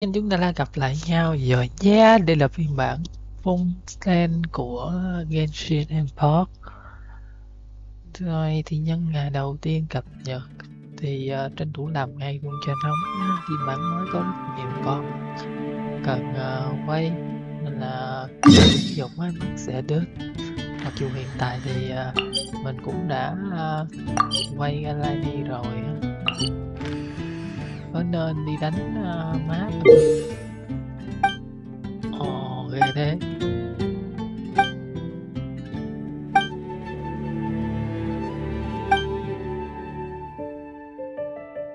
Nên chúng ta đã gặp lại nhau rồi nhé. Đây là phiên bản Fontaine của Genshin Impact. Rồi thì nhân ngày đầu tiên cập nhật thì tranh thủ làm ngay luôn cho nóng nhá. Phiên bản mới có rất nhiều con cần quay nên là dùng máy móc sẽ đứt. Mặc dù hiện tại thì mình cũng đã quay Galani rồi á. Có nên đi đánh map. Ồ ghê thế.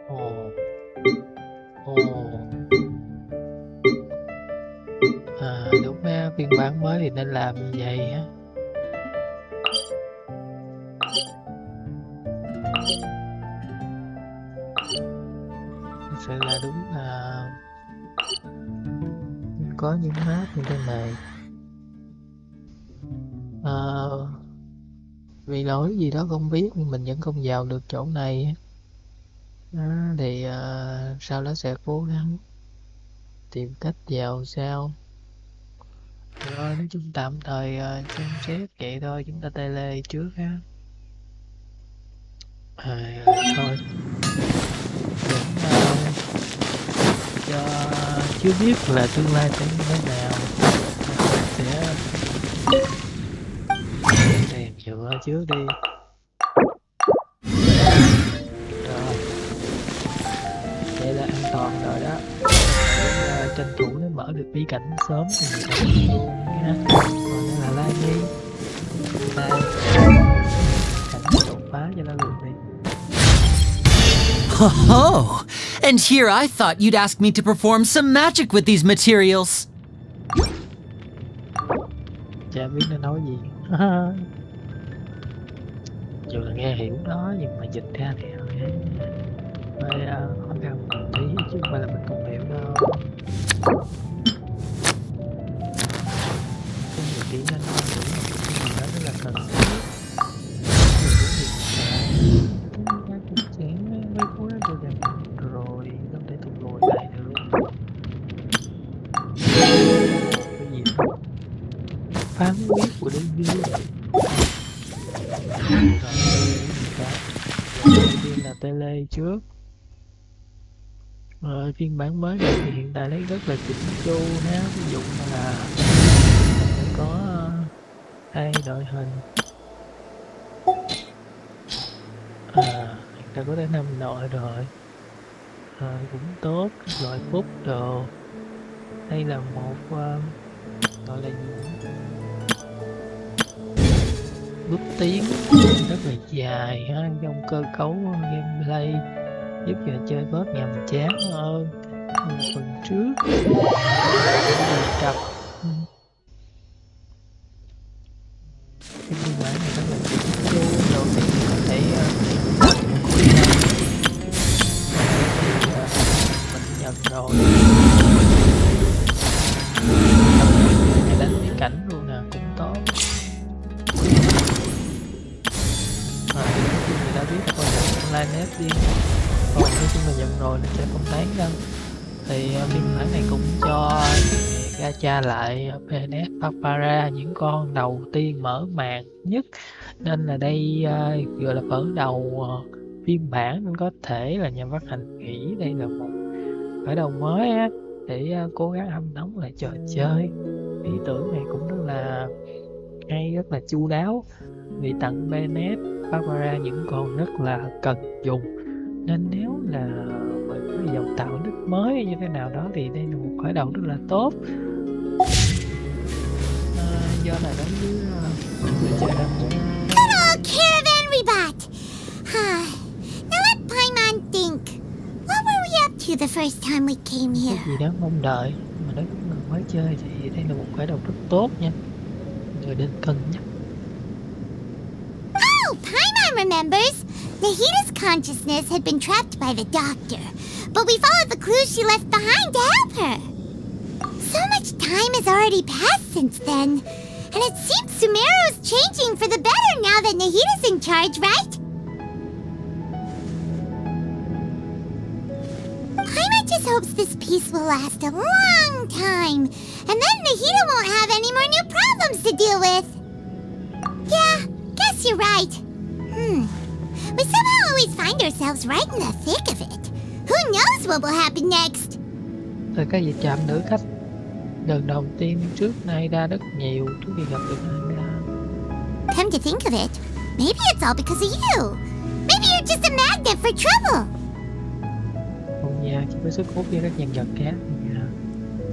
Ồ ồ đúng ha, phiên bản mới thì nên làm như vậy á. Thật sự là đúng là có những map như thế này. Vì lỗi gì đó không biết nhưng mình vẫn không vào được chỗ này. Thì sau đó sẽ cố gắng tìm cách vào sao. Rồi nói chung tạm thời xem xét vậy thôi, chúng ta tele trước ha. Thôi vẫn chưa biết là tương lai sẽ như thế nào. Sẽ tìm chữa trước đi. Rồi vậy là an toàn rồi đó. Để tranh thủ để mở được bí cảnh sớm thì mình luôn nha. Còn đây là Lai Nhi. Đây cảnh đột phá cho nó luôn đi. Oh, and here I thought you'd ask me to perform some magic with these materials. Chả biết nó nói gì. Dù là nghe hiểu đó nhưng mà dịch ra thì hơi khó khăn một tí chứ không phải là mình không hiểu đâu. Có nhiều kỹ năng ngôn ngữ nhưng mà nó rất là cần thiết. Mấy khối đó đều đẹp rồi, không thể thu hồi lại được. Cái gì đó? Phán quyết của đế dương. Đầu tiên là tele trước. Rồi phiên bản mới này thì hiện tại lấy rất là chỉnh chu ha. Ví dụ là có hai đội hình. Hiện tại có tới 5 đội rồi. Cũng tốt, loại phúc đồ. Đây là một gọi là bước tiến rất là dài ha, trong cơ cấu gameplay giúp cho chơi bớt nhàm chán hơn phần trước. Cặp cái phiên bản này rất là chỉnh chu, đầu tiên có thể mình nhận rồi đánh cái cảnh luôn nè, cũng tốt. Người đã biết coi online net đi, còn nói chung là nhận rồi nên sẽ không tán đâu. Thì phiên bản này cũng cho gacha lại PNS Papara, những con đầu tiên mở màn nhất, nên là đây gọi là mở đầu phiên bản, nên có thể là nhà phát hành nghĩ đây là một khởi đầu mới á, để cố gắng hâm nóng lại trò chơi. Ý tưởng này cũng rất là hay, rất là chu đáo, vì tặng PNS Barbara những con rất là cần dùng, nên nếu là mình có dòng tạo nick mới như thế nào đó thì đây là một khởi đầu rất là tốt. Do là đối với người chơi đang muốn Hello, Caravan Rebot! Now let Paimon think. What were we up to the first time we came cái here? gì đó mong đợi, mà đối với người mới chơi thì đây là một khởi đầu rất tốt nha, người nên cân nhắc. Oh, Paimon remembers! Nahida's consciousness had been trapped by the doctor, but we followed the clues she left behind to help her. So much time has already passed since then, and it seems Sumeru's changing for the better now that Nahida's in charge, right? Paimon just hopes this peace will last a long time, and then Nahida won't have any more new problems to deal with. Yeah, guess you're right. We somehow always find ourselves right in the thick of it. Who knows what will happen next? Từ cái việc chạm nữ khách lần đầu tiên trước nay ra rất nhiều trước khi gặp được Anhedonia. Come to think of it, maybe it's all because of you. Maybe you're just a magnet for trouble. Không nha, chỉ có sức hút với các nhân vật khác nha.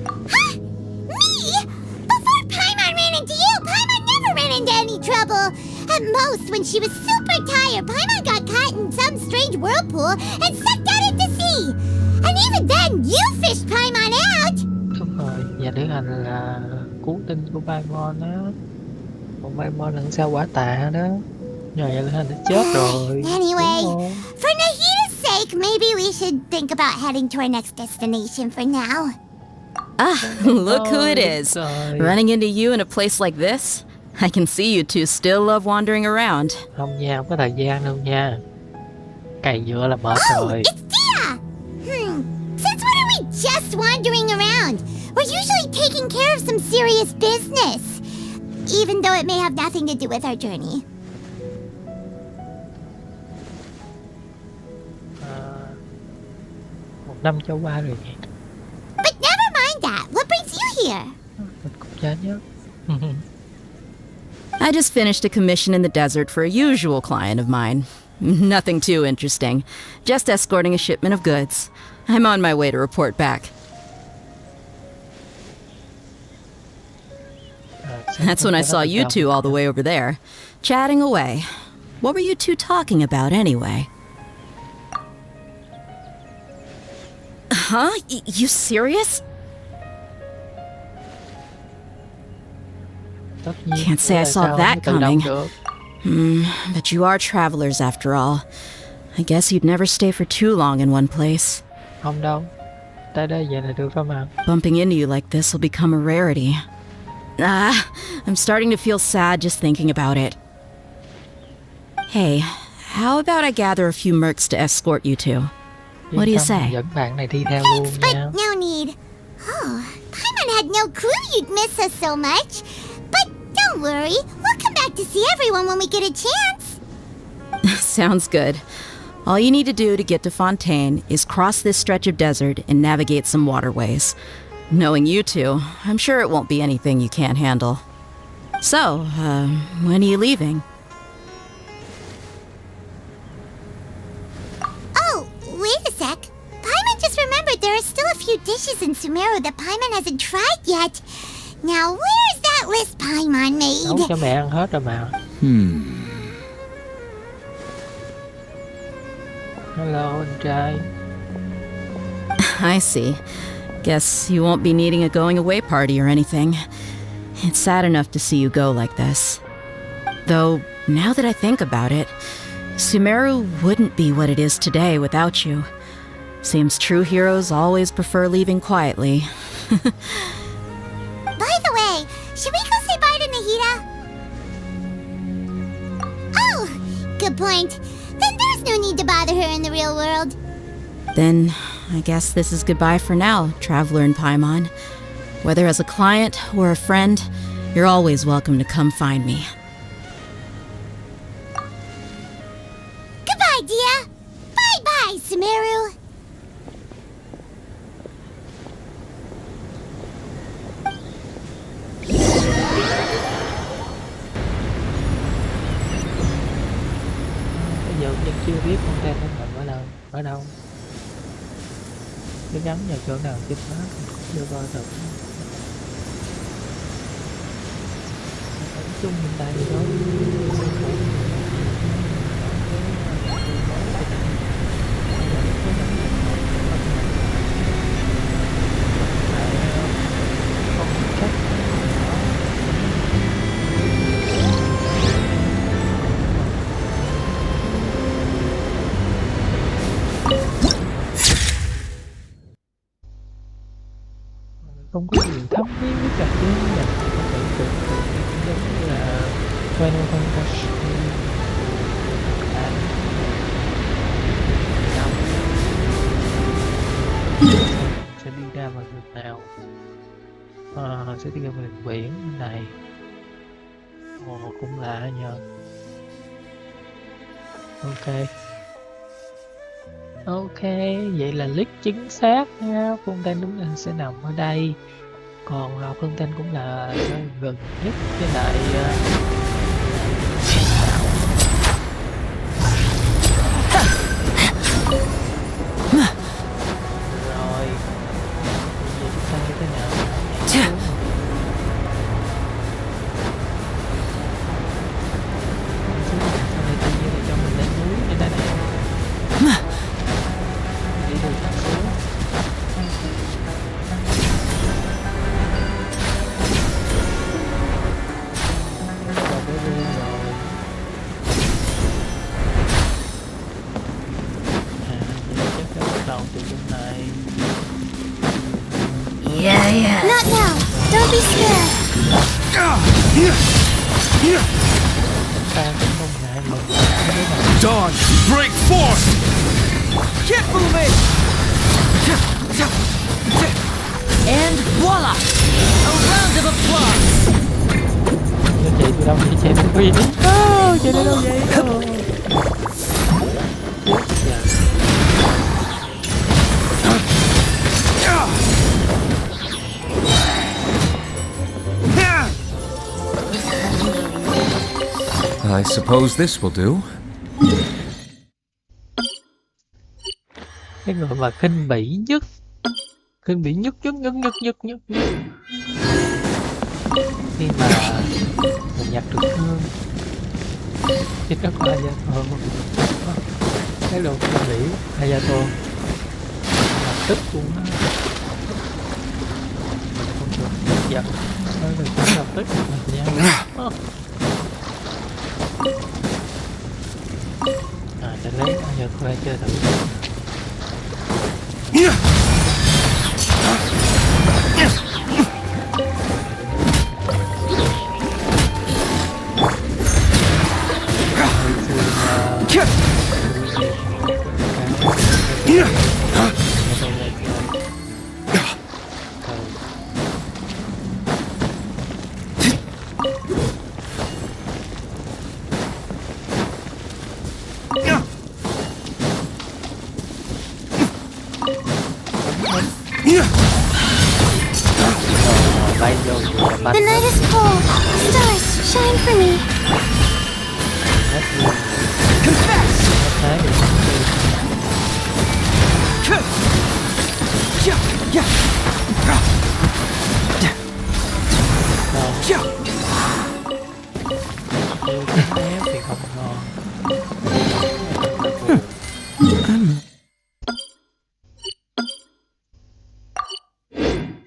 Huh? Me? Before Paimon ran into you, Paimon never ran into any trouble. At most, when she was super tired, Paimon got caught in some strange whirlpool and sucked out into sea. And even then, you fished Paimon out. Đúng rồi, và lữ hành là cứu tinh của Paimon đó. Còn Paimon là sao quả tạ đó. Nhờ vậy lữ hành đã chết rồi. Anyway, for Nahida's sake, maybe we should think about heading to our next destination for now. Ah, look who it is. Rồi. Running into you in a place like this? I can see you two still love wandering around. Không nha, không có thời gian đâu nha. Cày dựa là mệt Oh, rồi. it's Dia! Since when are we just wandering around? We're usually taking care of some serious business. Even though it may have nothing to do with our journey. Một năm trôi qua rồi nhỉ. But never mind that. What brings you here? Mình cũng chán nhớ. I just finished a commission in the desert for a usual client of mine. Nothing too interesting. Just escorting a shipment of goods. I'm on my way to report back. That's when I saw you two all the way over there, chatting away. What were you two talking about anyway? Huh? You serious? Tất nhiên, Can't say I là saw sao that mới tự động coming. được. But you are travelers after all. I guess you'd never stay for too long in one place. Không đâu. Tới đây vậy là được rồi mà. Bumping into you like this will become a rarity. I'm starting to feel sad just thinking about it. Hey, how about I gather a few mercs to escort you two? What do you Yên tâm, say? dẫn bạn này đi theo luôn But nha. no need. Oh, Paimon had no clue you'd miss us so much. But don't worry, we'll come back to see everyone when we get a chance. Sounds good. All you need to do to get to Fontaine is cross this stretch of desert and navigate some waterways. Knowing you two, I'm sure it won't be anything you can't handle. So, when are you leaving? Oh, wait a sec. Paimon just remembered there are still a few dishes in Sumeru that Paimon hasn't tried yet. Now, where's that list Paimon Nấu made? cho mẹ ăn hết rồi mà. Hello anh trai. I see. Guess you won't be needing a going away party or anything. It's sad enough to see you go like this. Though, now that I think about it, Sumeru wouldn't be what it is today without you. Seems true heroes always prefer leaving quietly. By the way, should we go say bye to Nahida? Oh, good point. Then there's no need to bother her in the real world. Then, I guess this is goodbye for now, Traveler in Paimon. Whether as a client or a friend, you're always welcome to come find me. Goodbye, Dia. Bye-bye, Sumeru. Bây giờ vẫn chưa biết Fontaine của mình ở đâu. Ở đâu? Cứ nhắm vào chỗ nào trên map mình cũng chưa coi được. Nói chung hiện tại thì đó. Không có gì thấm với trò chơi này, có thể tưởng tượng giống như là Final Fantasy à, sẽ đi ra bằng đường nào? Sẽ đi ra bằng biển bên này. Cũng lạ nhờ. Ok, vậy là list chính xác nha. Fontaine đúng là sẽ nằm ở đây. Còn Fontaine cũng là nơi gần nhất với lại rồi. Vậy chúng ta như thế nào? Sau này tự nhiên là cho mình lên núi như thế này. Đi đường xuống. Rồi tới đây rồi. Vậy chắc phải bắt đầu từ trong này. Not now. Don't be scared. Ta cũng không ngại lần. Dawn, break forth! Keep moving! And voila! A round of applause! Nó chạy từ đâu vậy? Chạy từ đâu vậy? Chạy từ đâu vậy? I suppose this will do. Cái người mà khinh bỉ nhất khi mà mình nhặt được hương thì nó có Ayato. Cái đồ khinh bỉ Ayato lập tức luôn á. Mình không được tức giận, nó được lập tức mình nha. Để lấy Ayato ra chơi thử. The night is cold. Stars, shine for me. Thì không ngon.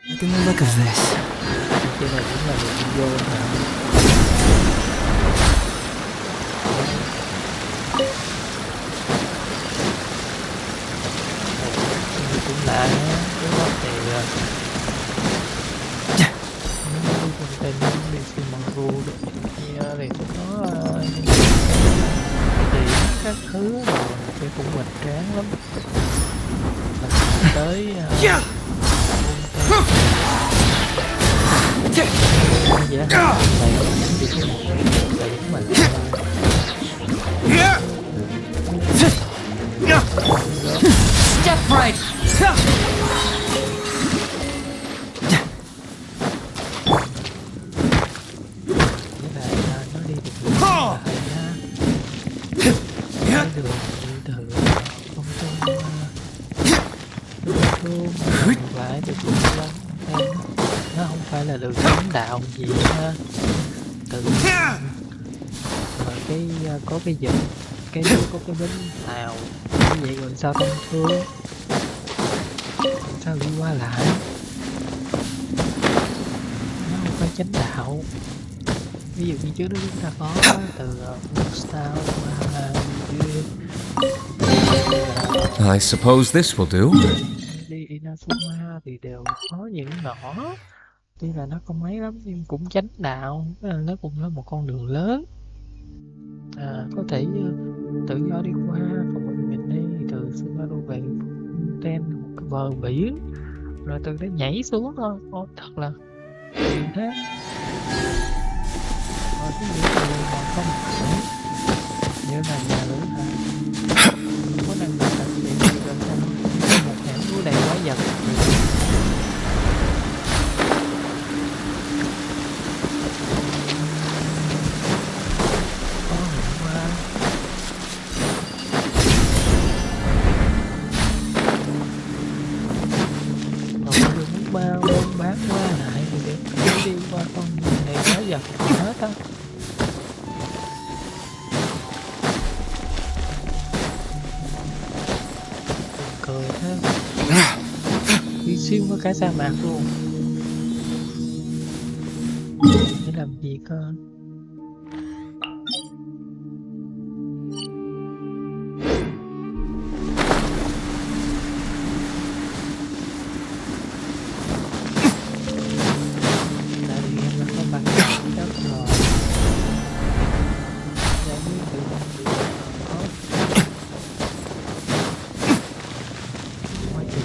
Look at the look of this. Cái này cũng là được vô hả? Cũng lạ nhé. Cái đó thì nếu đi con tên đi xin bằng ru được thì cũng có thì các thứ rồi cái cũng hoành tráng lắm. Mình tới dạ này đi cái một là đúng mình Step right! với lại nó đi được đường là hay ha. Cái đường đi từ không trung lại từ trung lắm nó không phải là đường chính đạo gì ha. Tự mà cái có cái dựng cái có cái bến tàu như vậy rồi sao thông thương sao đi qua lại nó không phải chánh đạo. Ví dụ như trước đó chúng ta có từ Star I suppose this will do. đi Inazuma thì đều có những ngõ tuy là nó không mấy lắm nhưng cũng chánh đạo, nó cũng là một con đường lớn có thể tự do đi qua. Còn mình đi từ Subaru về Fontaine một cái bờ biển rồi từ đó nhảy xuống thôi. Ôi, thật là kỳ thế. Rồi cái những người mà không phải như là nhà lữ hành có năng lực đặc biệt gì gần trong một hẻm núi đầy quái vật. Có hiện qua rồi muốn bao bán qua lại thì để đi qua con đường này quái vật hết á. Cười thế, đi xuyên qua cả sa mạc luôn để làm gì cơ. Tại vì em đã có bằng đất rồi, giải quyết tự động tốt quá trình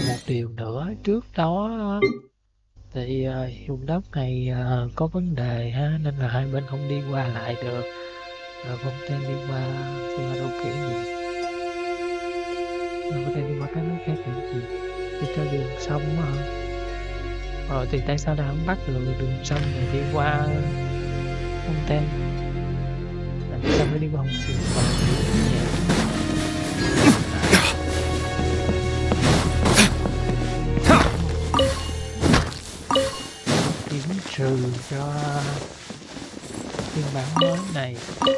một điều nữa trước đó thì vùng đất này có vấn đề ha, nên là hai bên không đi qua lại được. Rồi Fontaine đi qua thì đâu kiểu gì, rồi Fontaine đi qua các nước khác kiểu gì, đi theo đường sông mà. Rồi thì tại sao lại không bắt được đường sông này đi qua Fontaine? Tại sao phải đi qua Hồng Triều còn điểm trừ cho phiên bản mới này là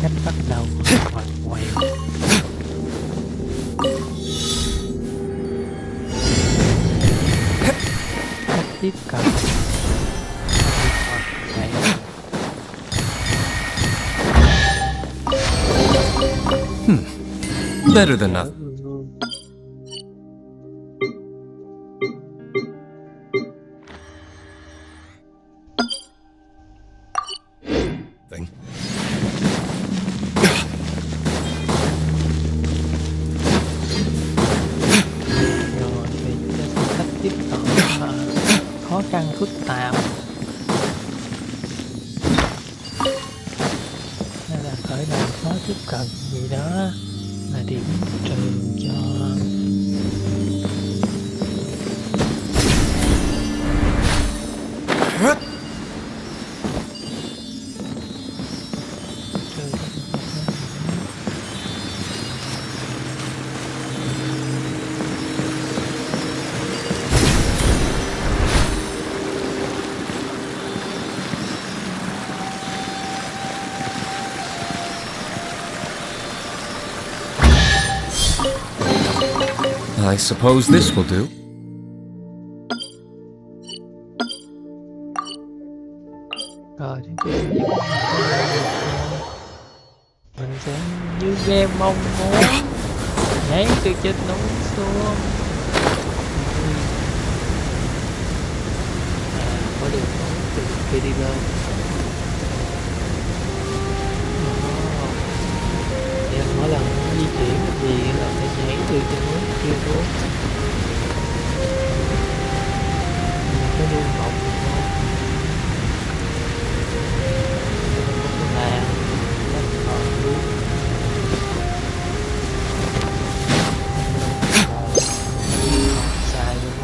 cách bắt đầu ngoằn ngoèo. Cách tiếp cận ngoằn ngoèo. Better than nothing. Rồi thì chúng ta sẽ cách tiếp cận khó khăn phức tạp, hay là khởi đầu khó tiếp cận gì đó là điểm trừ cho I suppose this will do. rồi thì mình sẽ như game mong muốn nhảy từ trên núi xuống. Có đường nối từ kia đi lên. Thì mỗi lần di chuyển gì là phải nhảy từ trên núi kia xuống. Cái đường vọng là sai luôn.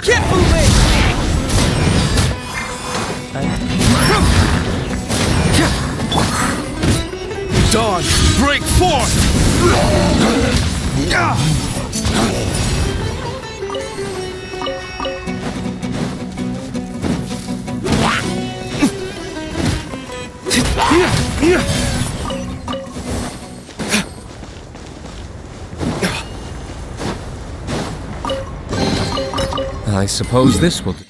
Get moving! Dawn, break forth! I suppose this will do.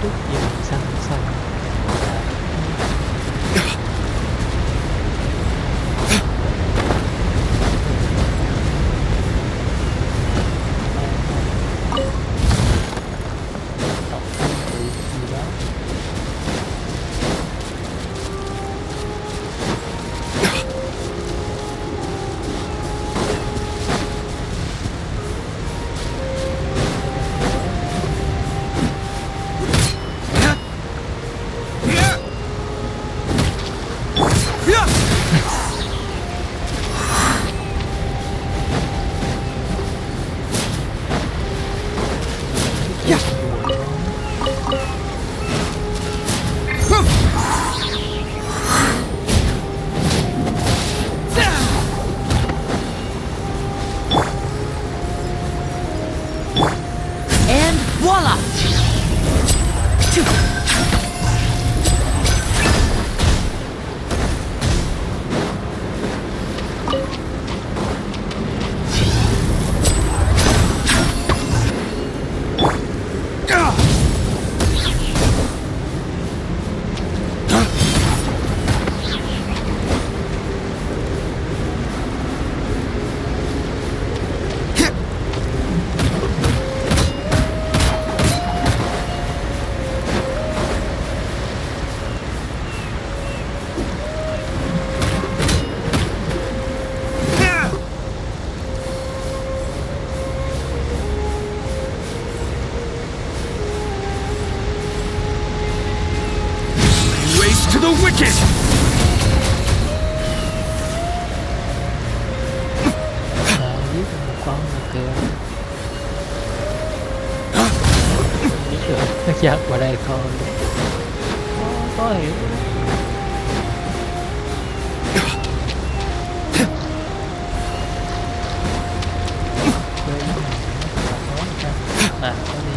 Trước gì mình xanh xong đọc gì đó. And voila! Race to the wicked! Giết được một con rồi kìa. Giết được nó chắc vào đây thôi. Có hiểu. À, có đi.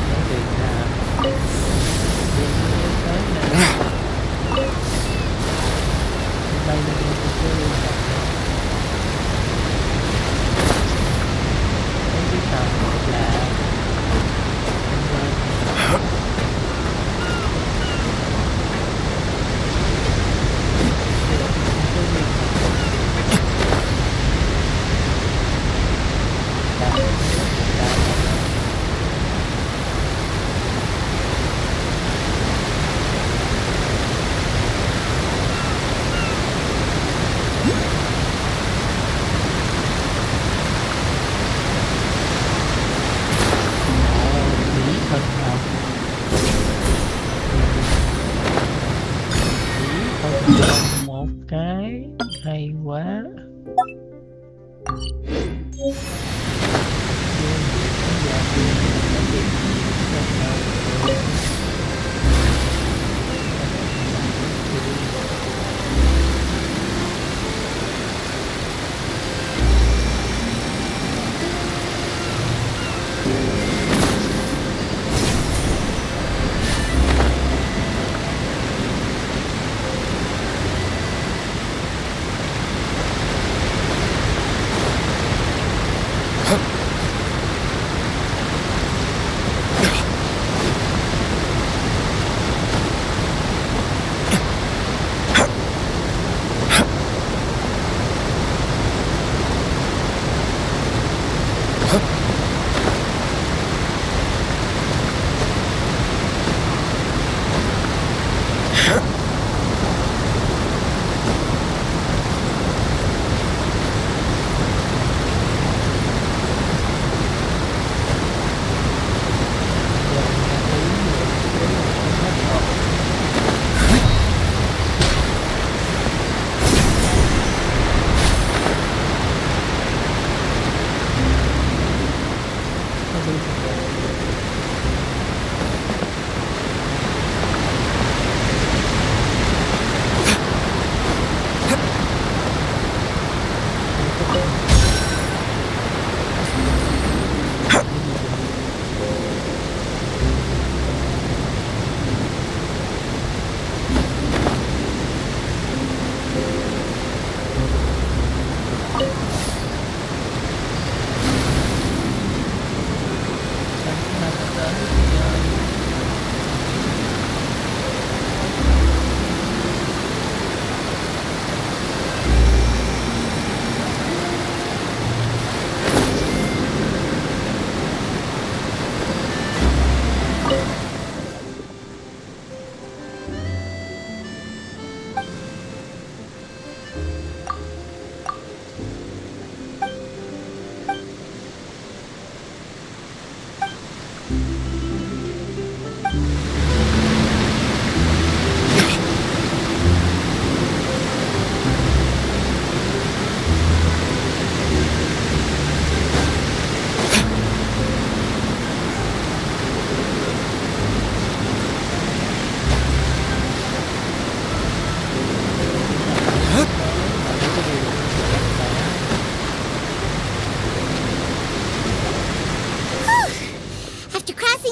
Nói chuyện là đi tới nè. Bay lên cái cái tàu là một cái hay quá.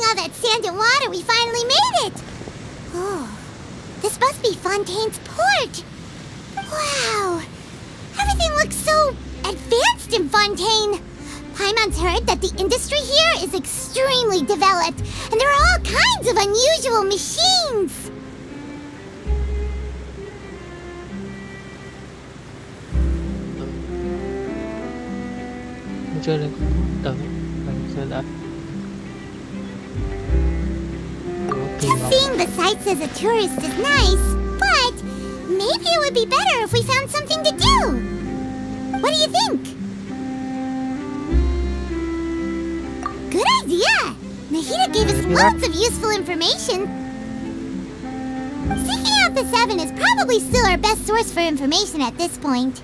all that sand and water, we finally made it! Oh, this must be Fontaine's port! Wow! Everything looks so advanced in Fontaine! Paimon's heard that the industry here is extremely developed, and there are all kinds of unusual machines! Chơi lên từ từ đã. Just seeing the sights as a tourist is nice, but maybe it would be better if we found something to do. What do you think? Good idea! Nahida gave us loads of useful information. Seeking out the Seven is probably still our best source for information at this point.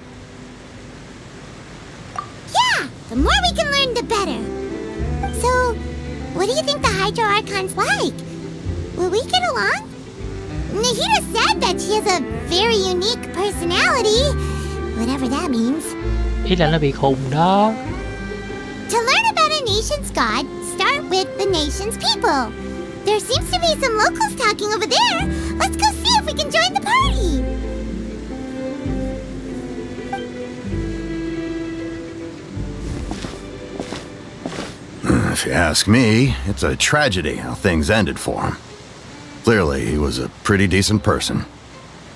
Yeah, the more we can learn, the better. So, what do you think the Hydro Archon's like? Will we get along? Nahida said that she has a very unique personality, whatever that means. Ý là nó bị khùng đó. To learn about a nation's god, start with the nation's people. There seems to be some locals talking over there. Let's go see if we can join the party. If you ask me, it's a tragedy how things ended for him. Clearly, he was a pretty decent person.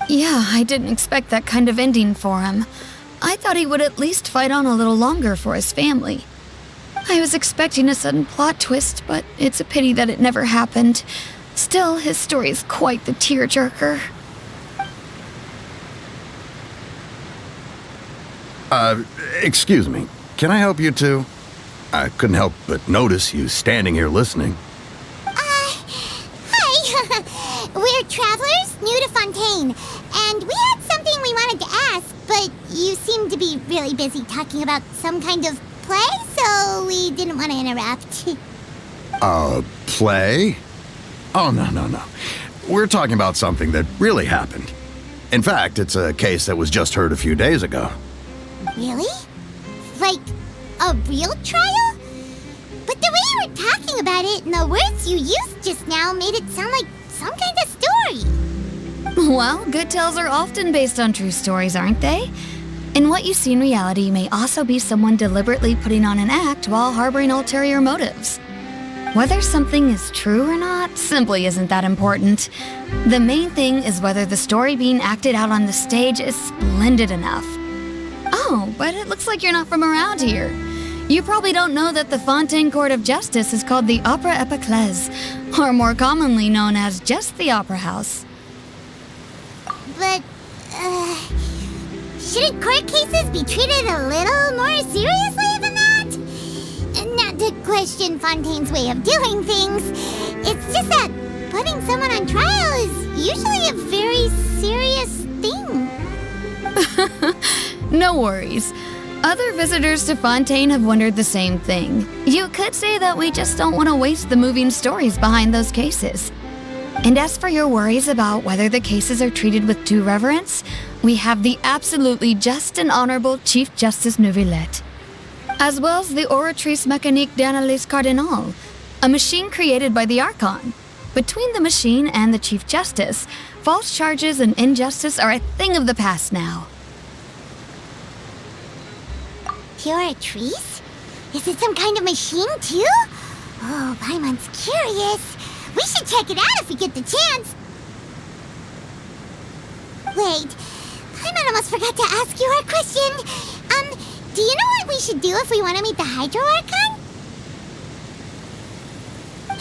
Yeah, I didn't expect that kind of ending for him. I thought he would at least fight on a little longer for his family. I was expecting a sudden plot twist, but it's a pity that it never happened. Still, his story is quite the tearjerker. Excuse me. Can I help you too? I couldn't help but notice you standing here listening. Hi. We're travelers new to Fontaine, and we had something we wanted to ask, but you seem to be really busy talking about some kind of play, so we didn't want to interrupt. Play? Oh, no. We're talking about something that really happened. In fact, it's a case that was just heard a few days ago. Really? Like, a real trial? But the way you were talking about it and the words you used just now made it sound like some kind of story. Well, good tales are often based on true stories, aren't they? And what you see in reality may also be someone deliberately putting on an act while harboring ulterior motives. Whether something is true or not simply isn't that important. The main thing is whether the story being acted out on the stage is splendid enough. Oh, but it looks like you're not from around here. You probably don't know that the Fontaine Court of Justice is called the Opera Epiclese, or more commonly known as just the Opera House. But, shouldn't court cases be treated a little more seriously than that? Not to question Fontaine's way of doing things. It's just that putting someone on trial is usually a very serious thing. No worries. Other visitors to Fontaine have wondered the same thing. You could say that we just don't want to waste the moving stories behind those cases. And as for your worries about whether the cases are treated with due reverence, we have the absolutely just and honorable Chief Justice Neuvillette, as well as the Oratrice Mécanique d'Analyse Cardinal, a machine created by the Archon. Between the machine and the Chief Justice, false charges and injustice are a thing of the past now. Oratrice? Is it some kind of machine, too? Oh, Paimon's curious. We should check it out if we get the chance. Wait, Paimon almost forgot to ask you our question. Do you know what we should do if we want to meet the Hydro Archon?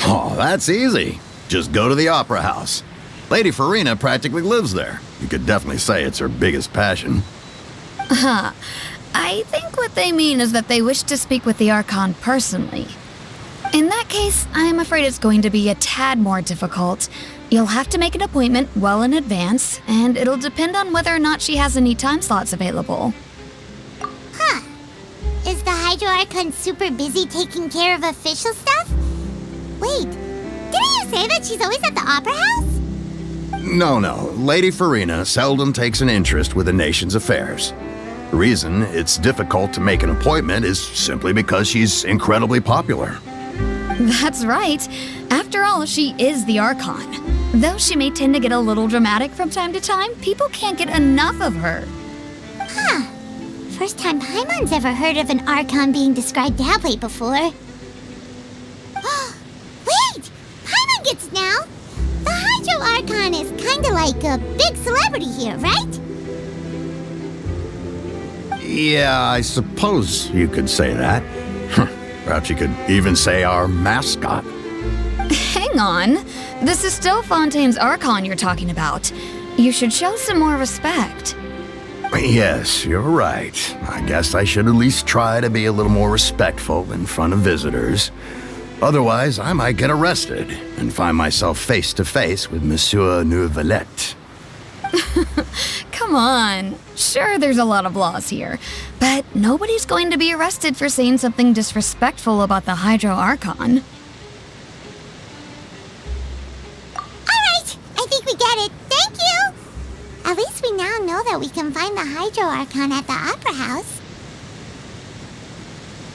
Oh, that's easy. Just go to the Opera House. Lady Farina practically lives there. You could definitely say it's her biggest passion. I think what they mean is that they wish to speak with the Archon personally. In that case, I'm afraid it's going to be a tad more difficult. You'll have to make an appointment well in advance, and it'll depend on whether or not she has any time slots available. Huh. Is the Hydro Archon super busy taking care of official stuff? Wait, didn't you say that she's always at the Opera House? No. Lady Farina seldom takes an interest with the nation's affairs. The reason it's difficult to make an appointment is simply because she's incredibly popular. That's right. After all, she is the Archon. Though she may tend to get a little dramatic from time to time, people can't get enough of her. Huh. First time Paimon's ever heard of an Archon being described that way before. Wait! Paimon gets it now! The Hydro Archon is kinda like a big celebrity here, right? Yeah, I suppose you could say that. Perhaps you could even say our mascot. Hang on. This is still Fontaine's Archon you're talking about. You should show some more respect. Yes, you're right. I guess I should at least try to be a little more respectful in front of visitors. Otherwise, I might get arrested and find myself face to face with Monsieur Neuvillette. Come on. Sure, there's a lot of laws here, but nobody's going to be arrested for saying something disrespectful about the Hydro Archon. Alright, I think we get it. Thank you! At least we now know that we can find the Hydro Archon at the Opera House.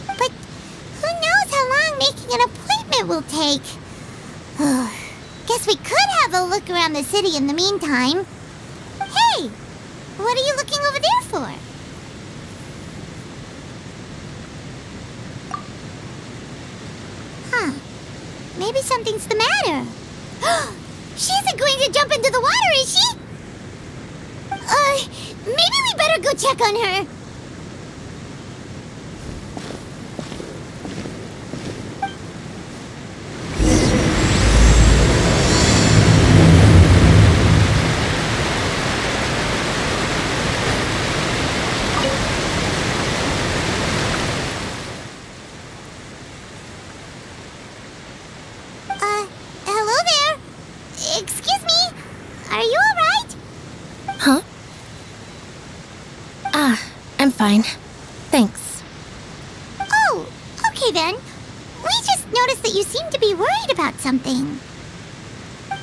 But who knows how long making an appointment will take? Guess we could have a look around the city in the meantime. Hey! What are you looking over there for? Huh. Maybe something's the matter. She isn't going to jump into the water, is she? Maybe we better go check on her. Hello there. Excuse me. Are you alright? Huh? I'm fine. Thanks. Oh, okay then. We just noticed that you seem to be worried about something.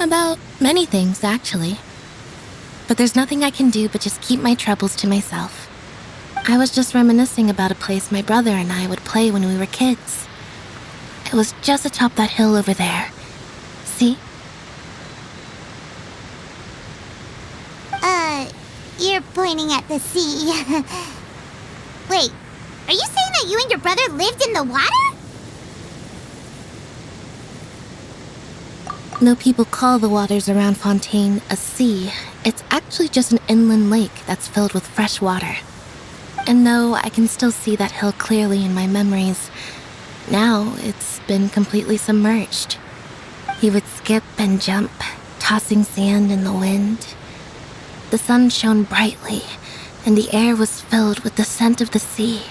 About many things, actually. But there's nothing I can do but just keep my troubles to myself. I was just reminiscing about a place my brother and I would play when we were kids. It was just atop that hill over there. See? You're pointing at the sea. Wait, are you saying that you and your brother lived in the water? Though people call the waters around Fontaine a sea, it's actually just an inland lake that's filled with fresh water. And though I can still see that hill clearly in my memories, now it's been completely submerged. He would skip and jump, tossing sand in the wind. The sun shone brightly, and the air was filled with the scent of the sea.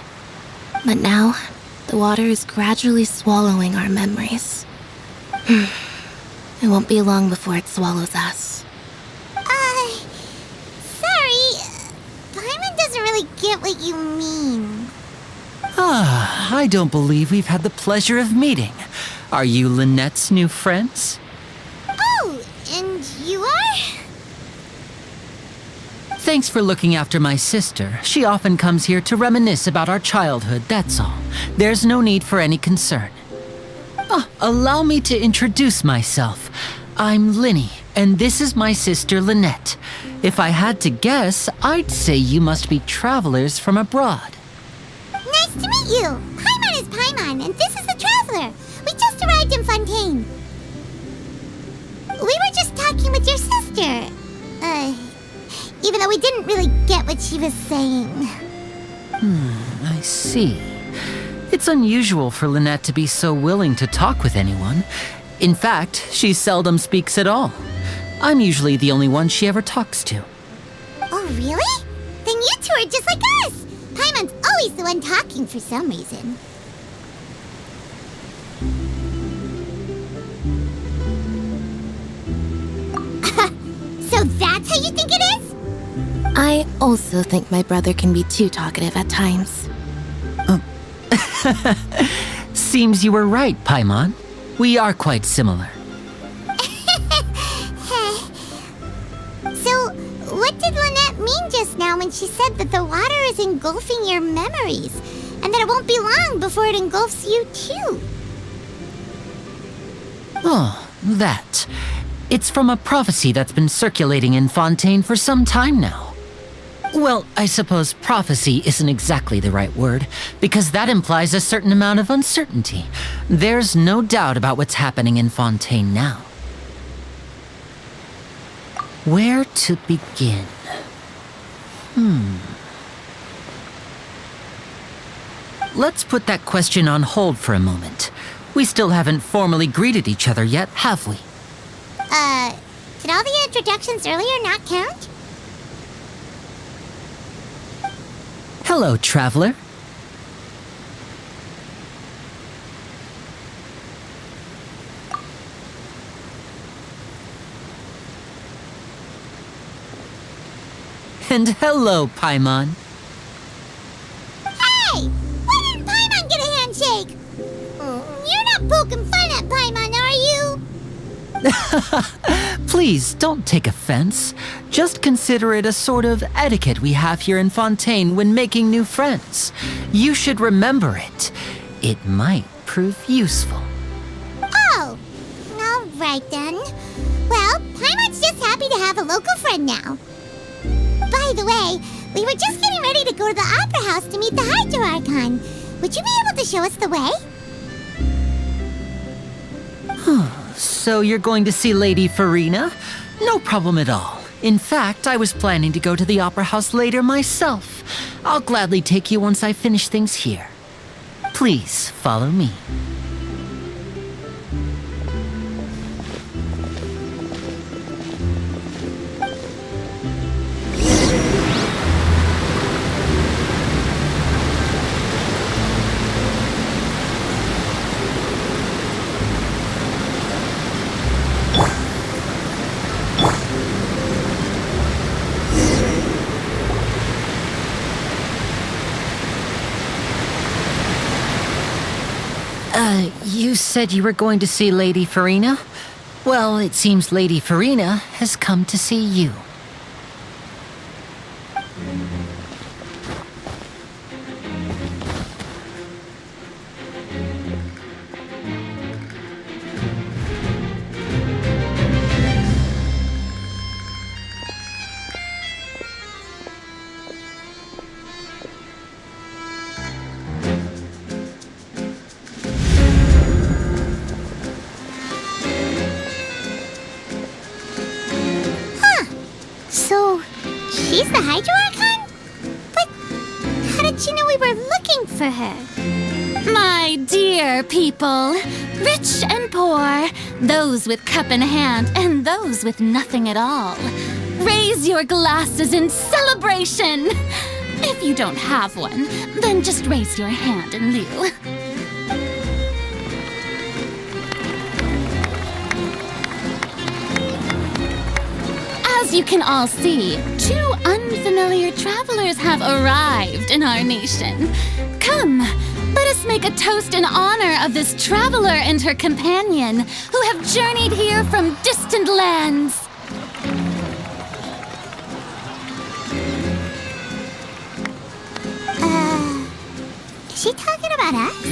But now, the water is gradually swallowing our memories. It won't be long before it swallows us. Sorry. Paimon doesn't really get what you mean. I don't believe we've had the pleasure of meeting. Are you Lynette's new friends? Oh, and you are? Thanks for looking after my sister. She often comes here to reminisce about our childhood, that's all. There's no need for any concern. Allow me to introduce myself. I'm Linny, and this is my sister Lynette. If I had to guess, I'd say you must be travelers from abroad. Nice to meet you. Paimon is Paimon, and this is the Traveler. We just arrived in Fontaine. We were just talking with your sister. Even though we didn't really get what she was saying. I see. It's unusual for Lynette to be so willing to talk with anyone. In fact, she seldom speaks at all. I'm usually the only one she ever talks to. Oh, really? Then you two are just like us. Paimon's always the one talking for some reason. So that's how you think it is? I also think my brother can be too talkative at times. Seems you were right, Paimon. We are quite similar. So, what did Lynette mean just now when she said that the water is engulfing your memories, and that it won't be long before it engulfs you too? Oh, that. It's from a prophecy that's been circulating in Fontaine for some time now. Well, I suppose prophecy isn't exactly the right word, because that implies a certain amount of uncertainty. There's no doubt about what's happening in Fontaine now. Where to begin? Let's put that question on hold for a moment. We still haven't formally greeted each other yet, have we? Did all the introductions earlier not count? Hello, traveler. And hello, Paimon. Hey! Why didn't Paimon get a handshake? You're not poking fun at Paimon, are you? Please, don't take offense. Just consider it a sort of etiquette we have here in Fontaine when making new friends. You should remember it. It might prove useful. Oh! Alright then. Well, Paimon's just happy to have a local friend now. By the way, we were just getting ready to go to the Opera House to meet the Hydro Archon. Would you be able to show us the way? So you're going to see Lady Farina? No problem at all. In fact, I was planning to go to the Opera House later myself. I'll gladly take you once I finish things here. Please, follow me. You said you were going to see Lady Farina? Well, it seems Lady Farina has come to see you. So, she's the Hydro Archon? But how did she know we were looking for her? My dear people, rich and poor, those with cup in hand and those with nothing at all, raise your glasses in celebration. If you don't have one, then just raise your hand in lieu. As you can all see, two unfamiliar travelers have arrived in our nation. Come, let us make a toast in honor of this traveler and her companion who have journeyed here from distant lands. Is she talking about us?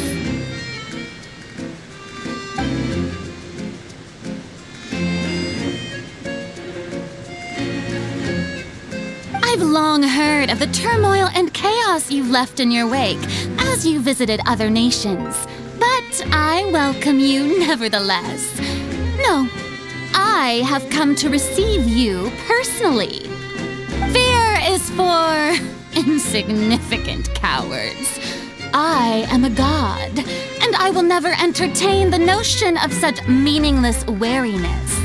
I've long heard of the turmoil and chaos you've left in your wake as you visited other nations, but I welcome you nevertheless. No, I have come to receive you personally. Fear is for insignificant cowards. I am a god, and I will never entertain the notion of such meaningless wariness.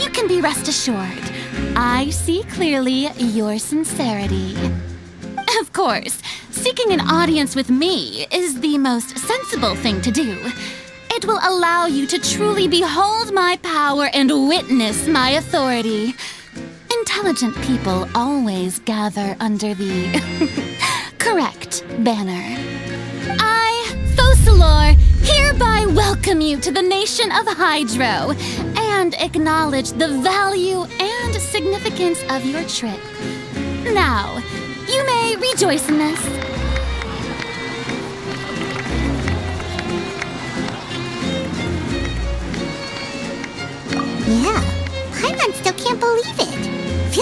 You can be rest assured, I see clearly your sincerity. Of course, seeking an audience with me is the most sensible thing to do. It will allow you to truly behold my power and witness my authority. Intelligent people always gather under the correct banner. I, Focalor, hereby welcome you to the nation of Hydro and acknowledge the value and significance of your trip. Now, you may rejoice in this.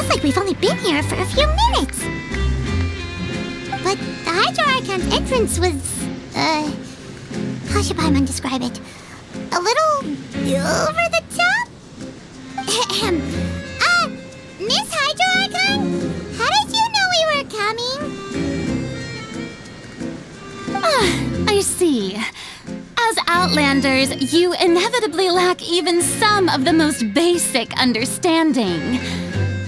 feels like we've only been here for a few minutes. But the Hydro Archon's entrance was, how should Paimon describe it? A little over the top? Miss Hydro Archon? How did you know we were coming? I see. As Outlanders, you inevitably lack even some of the most basic understanding.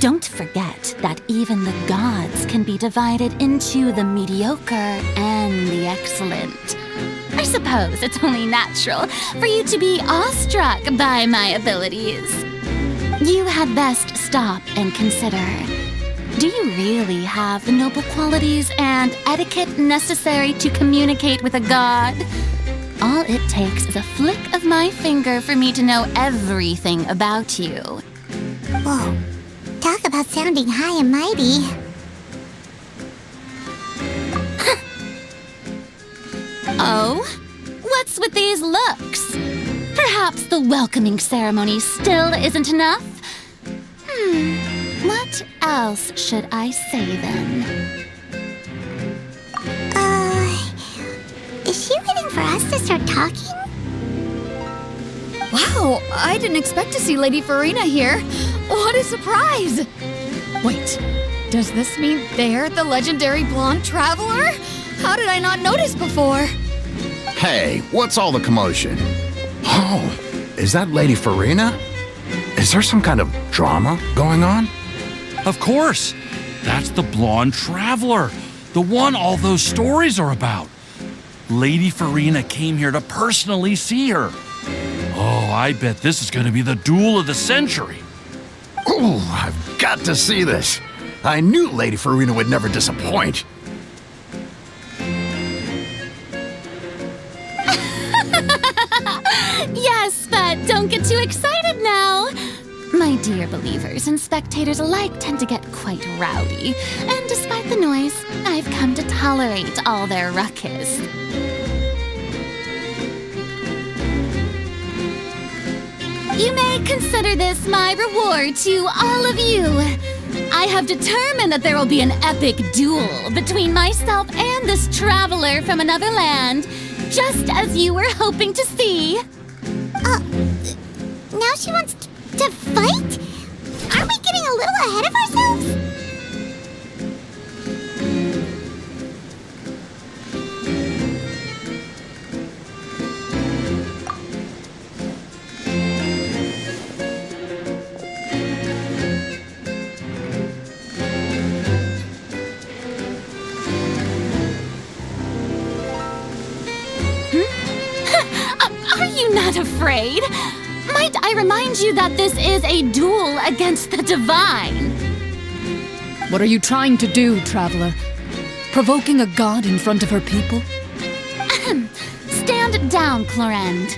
Don't forget that even the gods can be divided into the mediocre and the excellent. I suppose it's only natural for you to be awestruck by my abilities. You had best stop and consider. Do you really have the noble qualities and etiquette necessary to communicate with a god? All it takes is a flick of my finger for me to know everything about you. Whoa. Talk about sounding high and mighty. Oh? What's with these looks? Perhaps the welcoming ceremony still isn't enough? What else should I say then? Is she waiting for us to start talking? Wow, I didn't expect to see Lady Farina here. What a surprise! Wait, does this mean they're the legendary blonde traveler? How did I not notice before? Hey, what's all the commotion? Oh, is that Lady Farina? Is there some kind of drama going on? Of course. That's the blonde traveler. The one all those stories are about. Lady Farina came here to personally see her. Oh, I bet this is going to be the duel of the century. Ooh, I've got to see this. I knew Lady Farina would never disappoint. Yes, but don't get too excited now. My dear believers and spectators alike tend to get quite rowdy, and despite the noise, I've come to tolerate all their ruckus. You may consider this my reward to all of you. I have determined that there will be an epic duel between myself and this traveler from another land, just as you were hoping to see. Now she wants to fight? Aren't we getting a little ahead of ourselves? Are you not afraid? Might I remind you that this is a duel against the divine? What are you trying to do, traveler? Provoking a god in front of her people? Stand down, Clorend.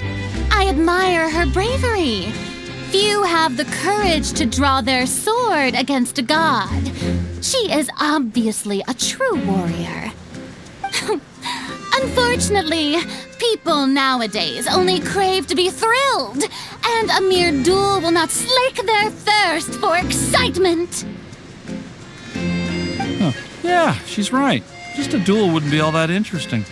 I admire her bravery. Few have the courage to draw their sword against a god. She is obviously a true warrior. Unfortunately, people nowadays only crave to be thrilled, and a mere duel will not slake their thirst for excitement. Huh. Yeah, she's right. Just a duel wouldn't be all that interesting.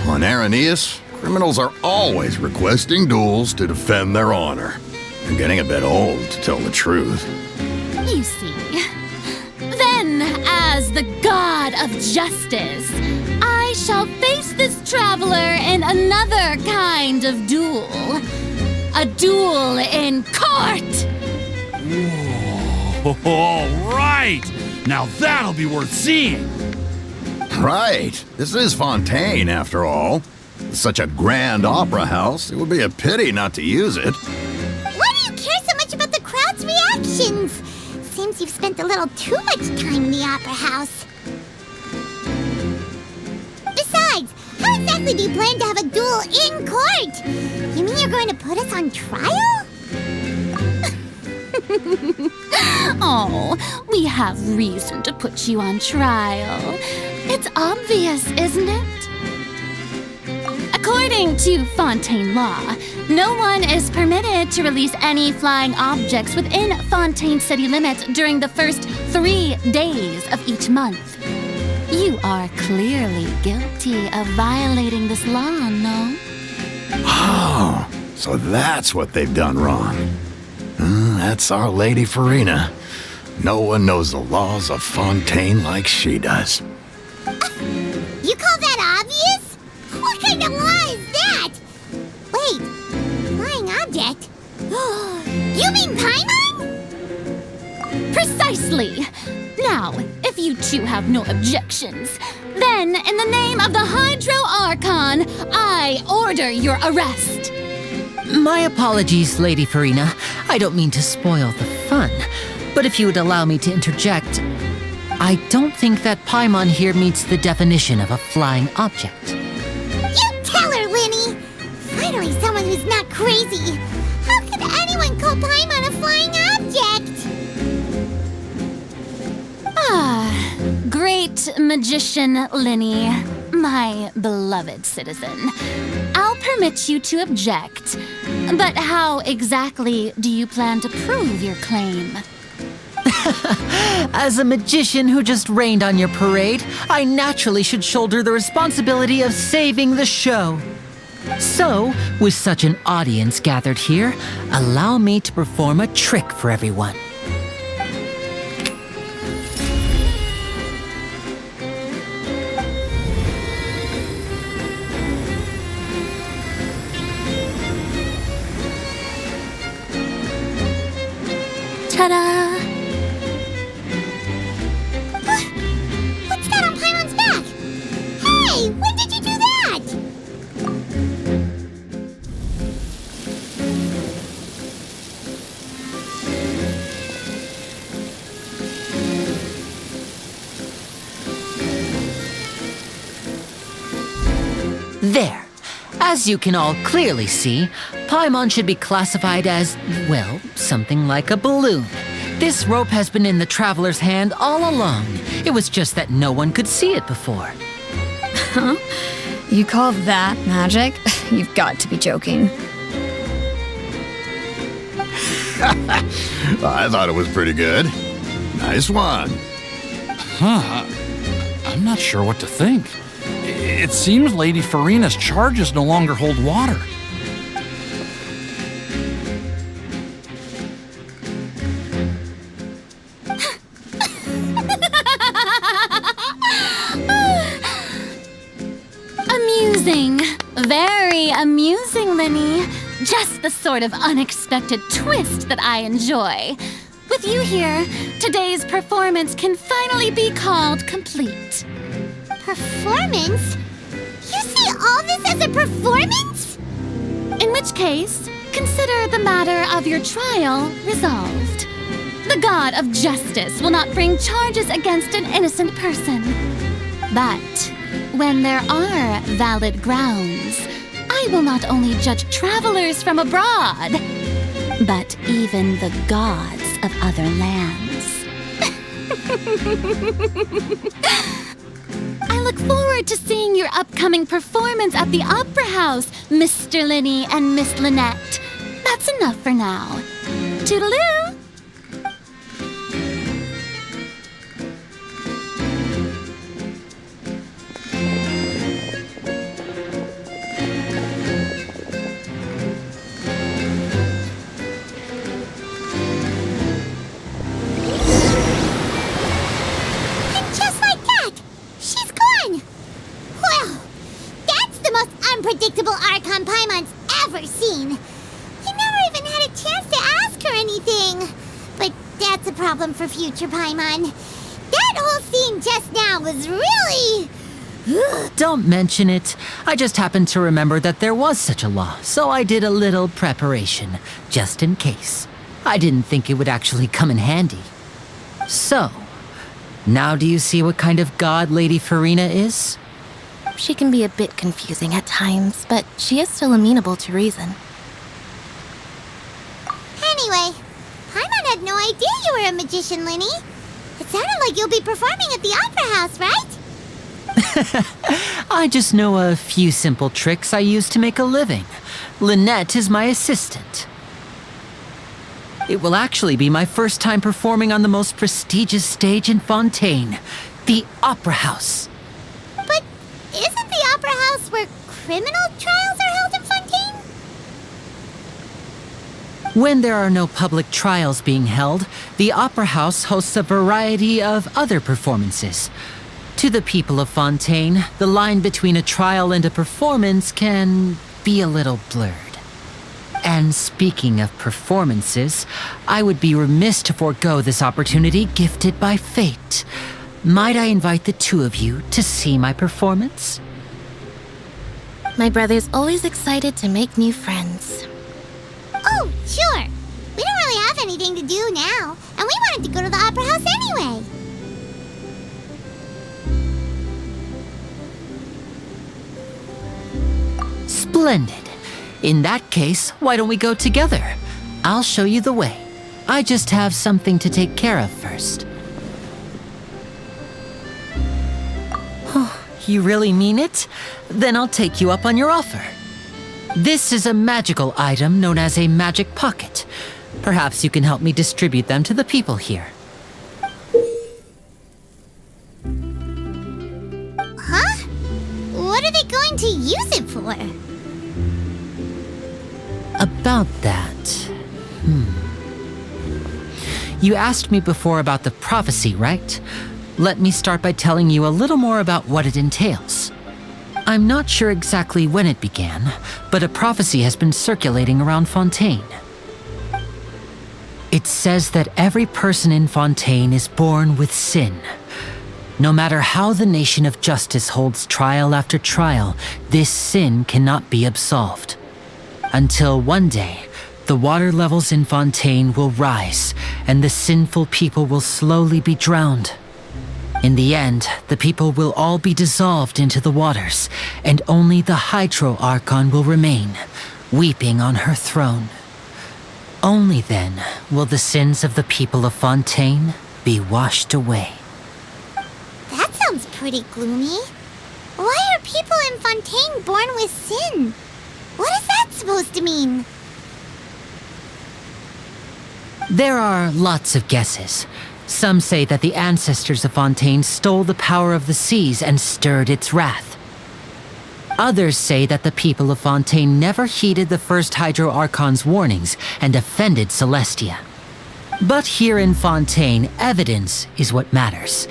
On Aranias, criminals are always requesting duels to defend their honor. I'm getting a bit old, to tell the truth. You see. Then, as the god of justice, I shall face this traveler in another kind of duel. A duel in court! Whoa, all right! Now that'll be worth seeing! Right. This is Fontaine, after all. With such a grand opera house, it would be a pity not to use it. Why do you care so much about the crowd's reactions? Seems you've spent a little too much time in the opera house. Besides, how exactly do you plan to have a duel in court? You mean you're going to put us on trial? Oh, we have reason to put you on trial. It's obvious, isn't it? According to Fontaine law, no one is permitted to release any flying objects within Fontaine city limits during the first 3 days of each month. You are clearly guilty of violating this law, no? Oh, so that's what they've done wrong. That's our Lady Farina. No one knows the laws of Fontaine like she does. You call that obvious? What kind of law is that? Wait, flying object? You mean Paimon? Precisely. Now, if you two have no objections, then in the name of the Hydro Archon, I order your arrest. My apologies, Lady Farina. I don't mean to spoil the fun. But if you would allow me to interject, I don't think that Paimon here meets the definition of a flying object. You tell her, Linny! Finally someone who's not crazy. How could anyone call Paimon a flying object? Great magician Linny, my beloved citizen. I'll permit you to object, but how exactly do you plan to prove your claim? As a magician who just rained on your parade, I naturally should shoulder the responsibility of saving the show. So, with such an audience gathered here, allow me to perform a trick for everyone. Ta-da! What's that on Paimon's back? Hey, when did you do that? There. As you can all clearly see, Paimon should be classified as, well, something like a balloon. This rope has been in the traveler's hand all along. It was just that no one could see it before. Huh? You call that magic? You've got to be joking. I thought it was pretty good. Nice one. I'm not sure what to think. It seems Lady Farina's charges no longer hold water. Amusing. Very amusing, Linny. Just the sort of unexpected twist that I enjoy. With you here, today's performance can finally be called complete. Performance? You see all this as a performance? In which case, consider the matter of your trial resolved. The god of justice will not bring charges against an innocent person. But when there are valid grounds, I will not only judge travelers from abroad, but even the gods of other lands. I look forward to seeing your upcoming performance at the Opera House, Mr. Linny and Miss Lynette. That's enough for now. Toodaloo! Unpredictable Archon Paimon's ever seen. He never even had a chance to ask her anything. But that's a problem for future Paimon. That whole scene just now was really... Don't mention it. I just happened to remember that there was such a law, so I did a little preparation, just in case. I didn't think it would actually come in handy. So, now do you see what kind of god Lady Farina is? She can be a bit confusing at times, but she is still amenable to reason. Anyway, Paimon had no idea you were a magician, Linny. It sounded like you'll be performing at the Opera House, right? I just know a few simple tricks I use to make a living. Lynette is my assistant. It will actually be my first time performing on the most prestigious stage in Fontaine, the Opera House. But isn't the Opera House where criminal trials are held in Fontaine? When there are no public trials being held, the Opera House hosts a variety of other performances. To the people of Fontaine, the line between a trial and a performance can be a little blurred. And speaking of performances, I would be remiss to forego this opportunity gifted by fate. Might I invite the two of you to see my performance? My brother's always excited to make new friends. Oh, sure. We don't really have anything to do now, and we wanted to go to the Opera House anyway. Splendid. In that case, why don't we go together? I'll show you the way. I just have something to take care of first. Oh, you really mean it? Then I'll take you up on your offer. This is a magical item known as a magic pocket. Perhaps you can help me distribute them to the people here. Huh? What are they going to use it for? About that... You asked me before about the prophecy, right? Let me start by telling you a little more about what it entails. I'm not sure exactly when it began, but a prophecy has been circulating around Fontaine. It says that every person in Fontaine is born with sin. No matter how the nation of justice holds trial after trial, this sin cannot be absolved. Until one day, the water levels in Fontaine will rise, and the sinful people will slowly be drowned. In the end, the people will all be dissolved into the waters, and only the Hydro Archon will remain, weeping on her throne. Only then will the sins of the people of Fontaine be washed away. That sounds pretty gloomy. Why are people in Fontaine born with sin? What is that supposed to mean? There are lots of guesses. Some say that the ancestors of Fontaine stole the power of the seas and stirred its wrath. Others say that the people of Fontaine never heeded the first Hydro Archon's warnings and offended Celestia. But here in Fontaine, evidence is what matters.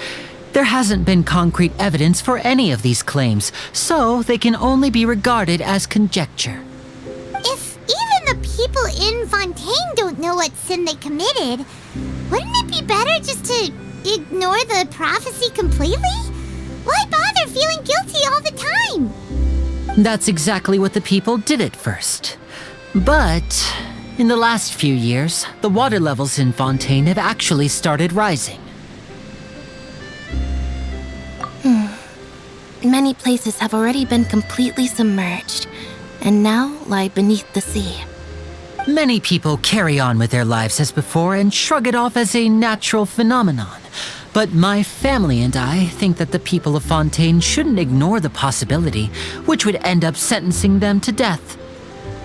There hasn't been concrete evidence for any of these claims, so they can only be regarded as conjecture. If even the people in Fontaine don't know what sin they committed, wouldn't it be better just to ignore the prophecy completely? Why bother feeling guilty all the time? That's exactly what the people did at first. But in the last few years, the water levels in Fontaine have actually started rising. Many places have already been completely submerged, and now lie beneath the sea. Many people carry on with their lives as before and shrug it off as a natural phenomenon. But my family and I think that the people of Fontaine shouldn't ignore the possibility, which would end up sentencing them to death.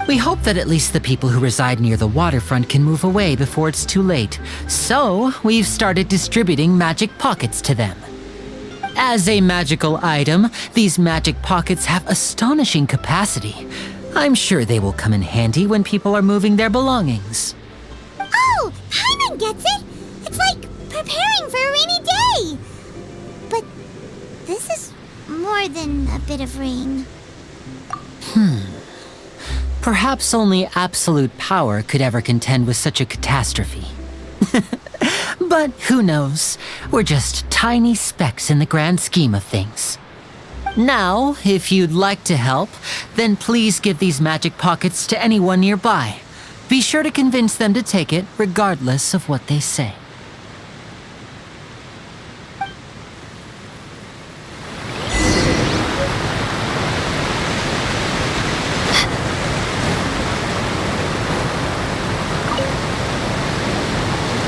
We hope that at least the people who reside near the waterfront can move away before it's too late. So, we've started distributing magic pockets to them. As a magical item, these magic pockets have astonishing capacity. I'm sure they will come in handy when people are moving their belongings. Oh, Paimon gets it! It's like preparing for a rainy day! But this is more than a bit of rain. Perhaps only absolute power could ever contend with such a catastrophe. But who knows? We're just tiny specks in the grand scheme of things. Now, if you'd like to help, then please give these magic pockets to anyone nearby. Be sure to convince them to take it, regardless of what they say.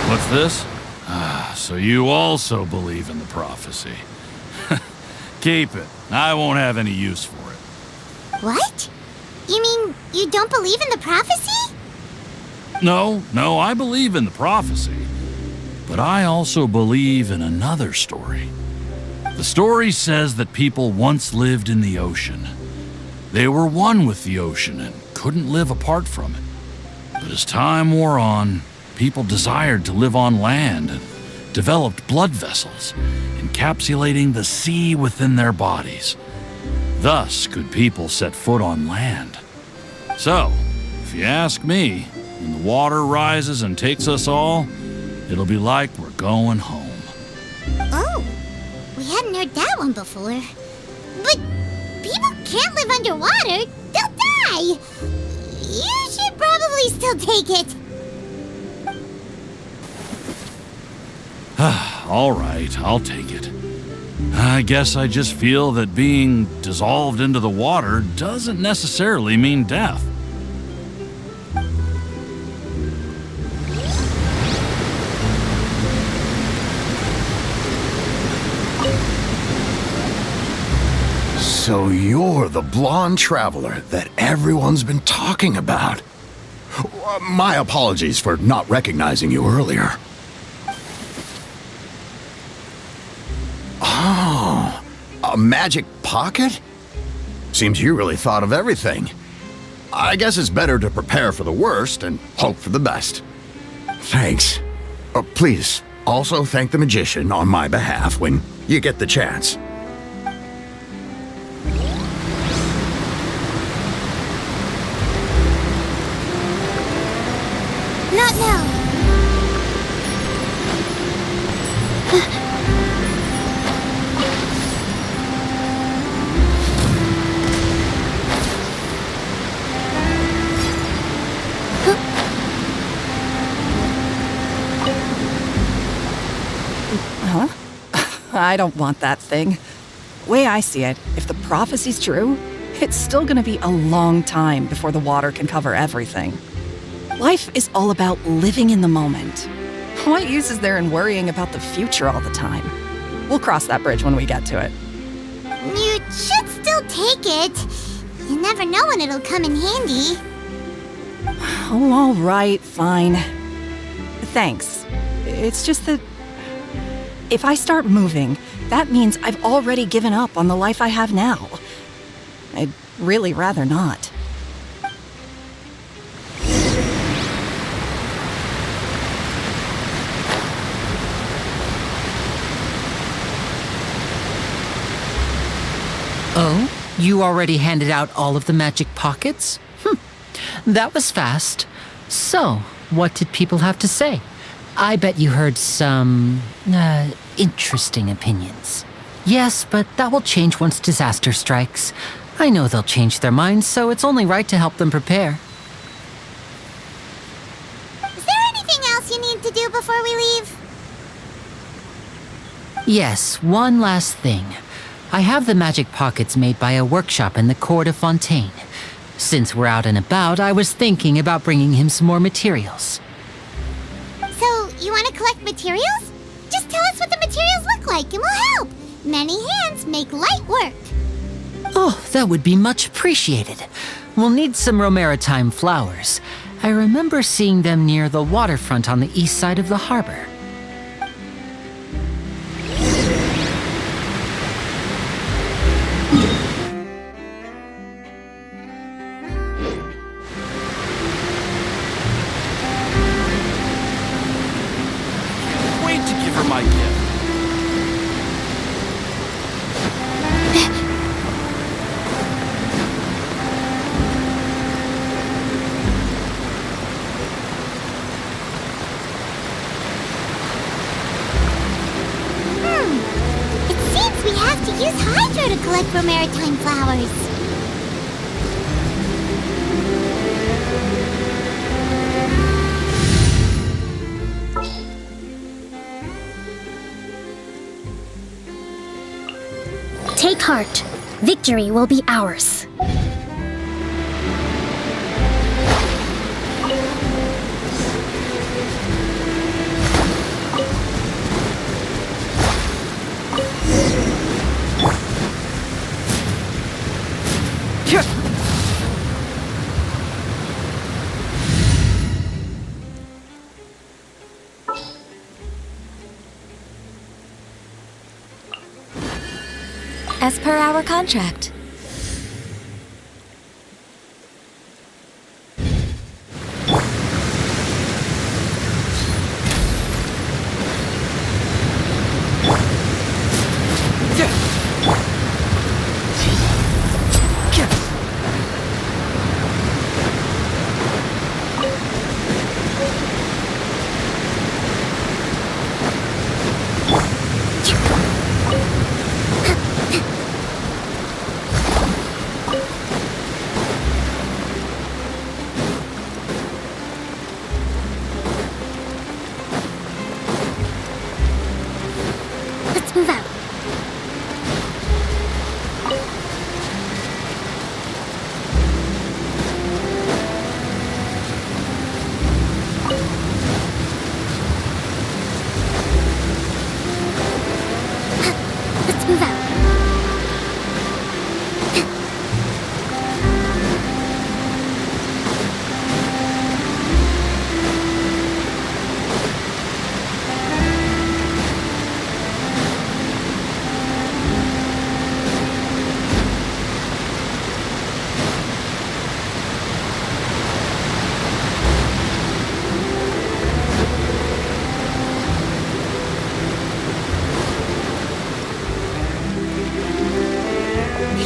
What's this? So you also believe in the prophecy. Keep it. I won't have any use for it. What? You mean you don't believe in the prophecy? No, I believe in the prophecy. But I also believe in another story. The story says that people once lived in the ocean. They were one with the ocean and couldn't live apart from it. But as time wore on, people desired to live on land and developed blood vessels, encapsulating the sea within their bodies. Thus could people set foot on land. So, if you ask me, when the water rises and takes us all, it'll be like we're going home. Oh, we hadn't heard that one before. But people can't live underwater. They'll die. You should probably still take it. All right, I'll take it. I guess I just feel that being dissolved into the water doesn't necessarily mean death. So you're the blonde traveler that everyone's been talking about. My apologies for not recognizing you earlier. Oh, a magic pocket? Seems you really thought of everything. I guess it's better to prepare for the worst and hope for the best. Thanks. Please, also thank the magician on my behalf when you get the chance. Not now. Huh? I don't want that thing. Way I see it, if the prophecy's true, it's still gonna be a long time before the water can cover everything. Life is all about living in the moment. What use is there in worrying about the future all the time? We'll cross that bridge when we get to it. You should still take it. You never know when it'll come in handy. Oh, all right, fine. Thanks. It's just that if I start moving, that means I've already given up on the life I have now. I'd really rather not. Oh, you already handed out all of the magic pockets? That was fast. So, what did people have to say? I bet you heard some, interesting opinions. Yes, but that will change once disaster strikes. I know they'll change their minds, so it's only right to help them prepare. Is there anything else you need to do before we leave? Yes, one last thing. I have the magic pockets made by a workshop in the court of Fontaine. Since we're out and about, I was thinking about bringing him some more materials. So, you want to collect materials? Just tell us what the materials look like and we'll help. Many hands make light work. Oh, that would be much appreciated. We'll need some romaritime flowers. I remember seeing them near the waterfront on the east side of the harbor. Wait to give her my gift. It seems we have to use hydro to collect romaritime flowers. Take heart. Victory will be ours. As per our contract. Let's move out. Let's move out.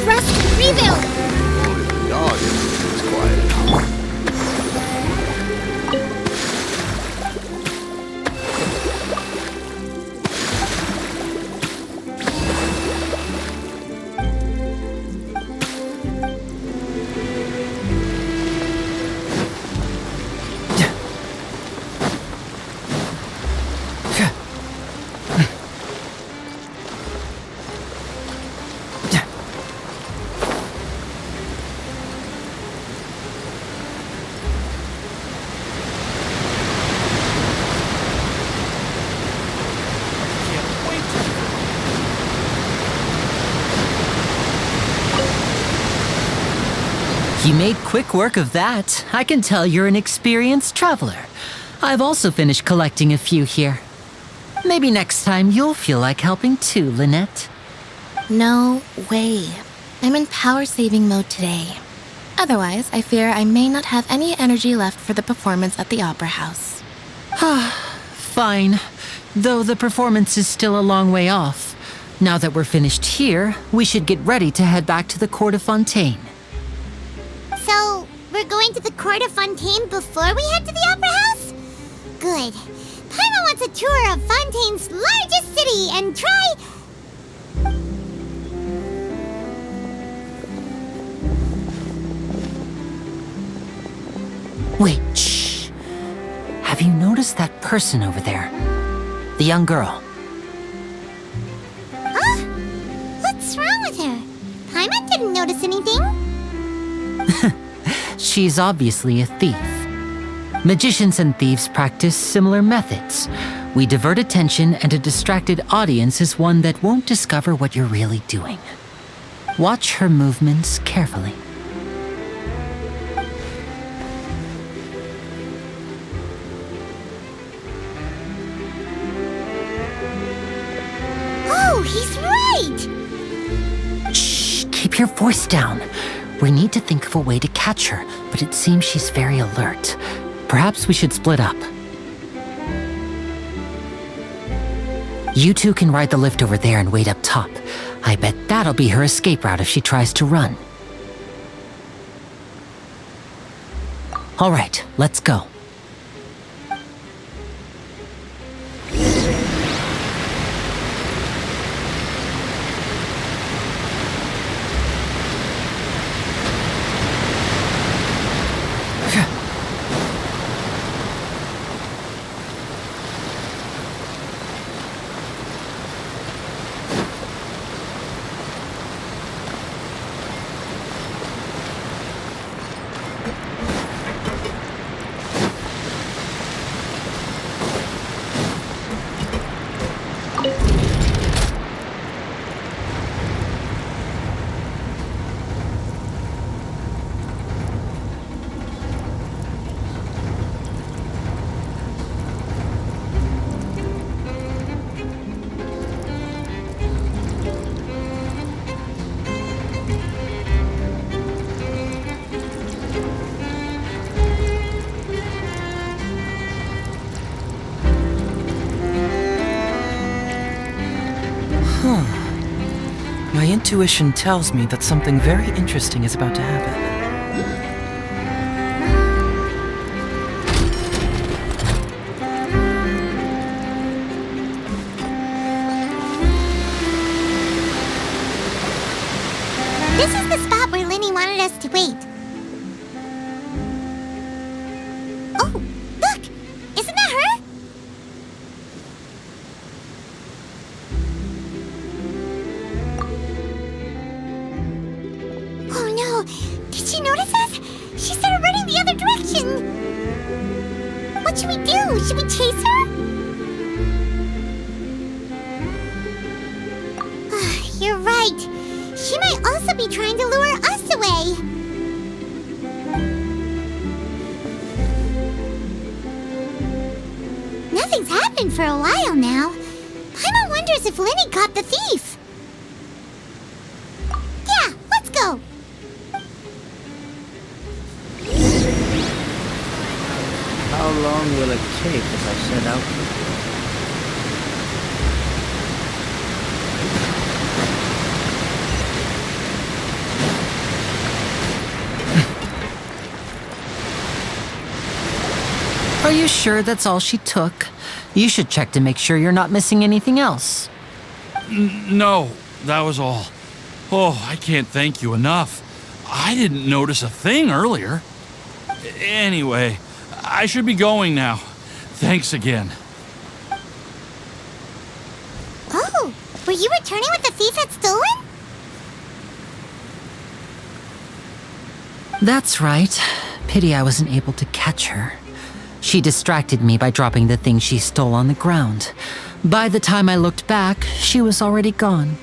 Rest, rebuild. The dog is quiet now. You made quick work of that. I can tell you're an experienced traveler. I've also finished collecting a few here. Maybe next time you'll feel like helping too, Lynette. No way. I'm in power-saving mode today. Otherwise, I fear I may not have any energy left for the performance at the Opera House. Fine. Though the performance is still a long way off. Now that we're finished here, we should get ready to head back to the court of Fontaine. So, we're going to the court of Fontaine before we head to the Opera House? Good. Paimon wants a tour of Fontaine's largest city and try... Wait, shh. Have you noticed that person over there? The young girl. Huh? What's wrong with her? Paimon didn't notice anything. She's obviously a thief. Magicians and thieves practice similar methods. We divert attention, and a distracted audience is one that won't discover what you're really doing. Watch her movements carefully. Oh, he's right! Shh, keep your voice down. We need to think of a way to catch her, but it seems she's very alert. Perhaps we should split up. You two can ride the lift over there and wait up top. I bet that'll be her escape route if she tries to run. All right, let's go. intuition tells me that something very interesting is about to happen. This is the spot where Linny wanted us to wait. Oh, look! Isn't that her? Oh no! Did she notice us? She started running the other direction! What should we do? Should we chase her? You're right. She might also be trying to lure us away. Nothing's happened for a while now. Paimon wonders if Linny caught the thief. Yeah, let's go. How long will it take if I set out? Are you sure that's all she took? You should check to make sure you're not missing anything else. No, that was all. Oh, I can't thank you enough. I didn't notice a thing earlier. Anyway, I should be going now. Thanks again. Oh, were you returning what the thief had stolen? That's right. Pity I wasn't able to catch her. She distracted me by dropping the thing she stole on the ground. By the time I looked back, she was already gone.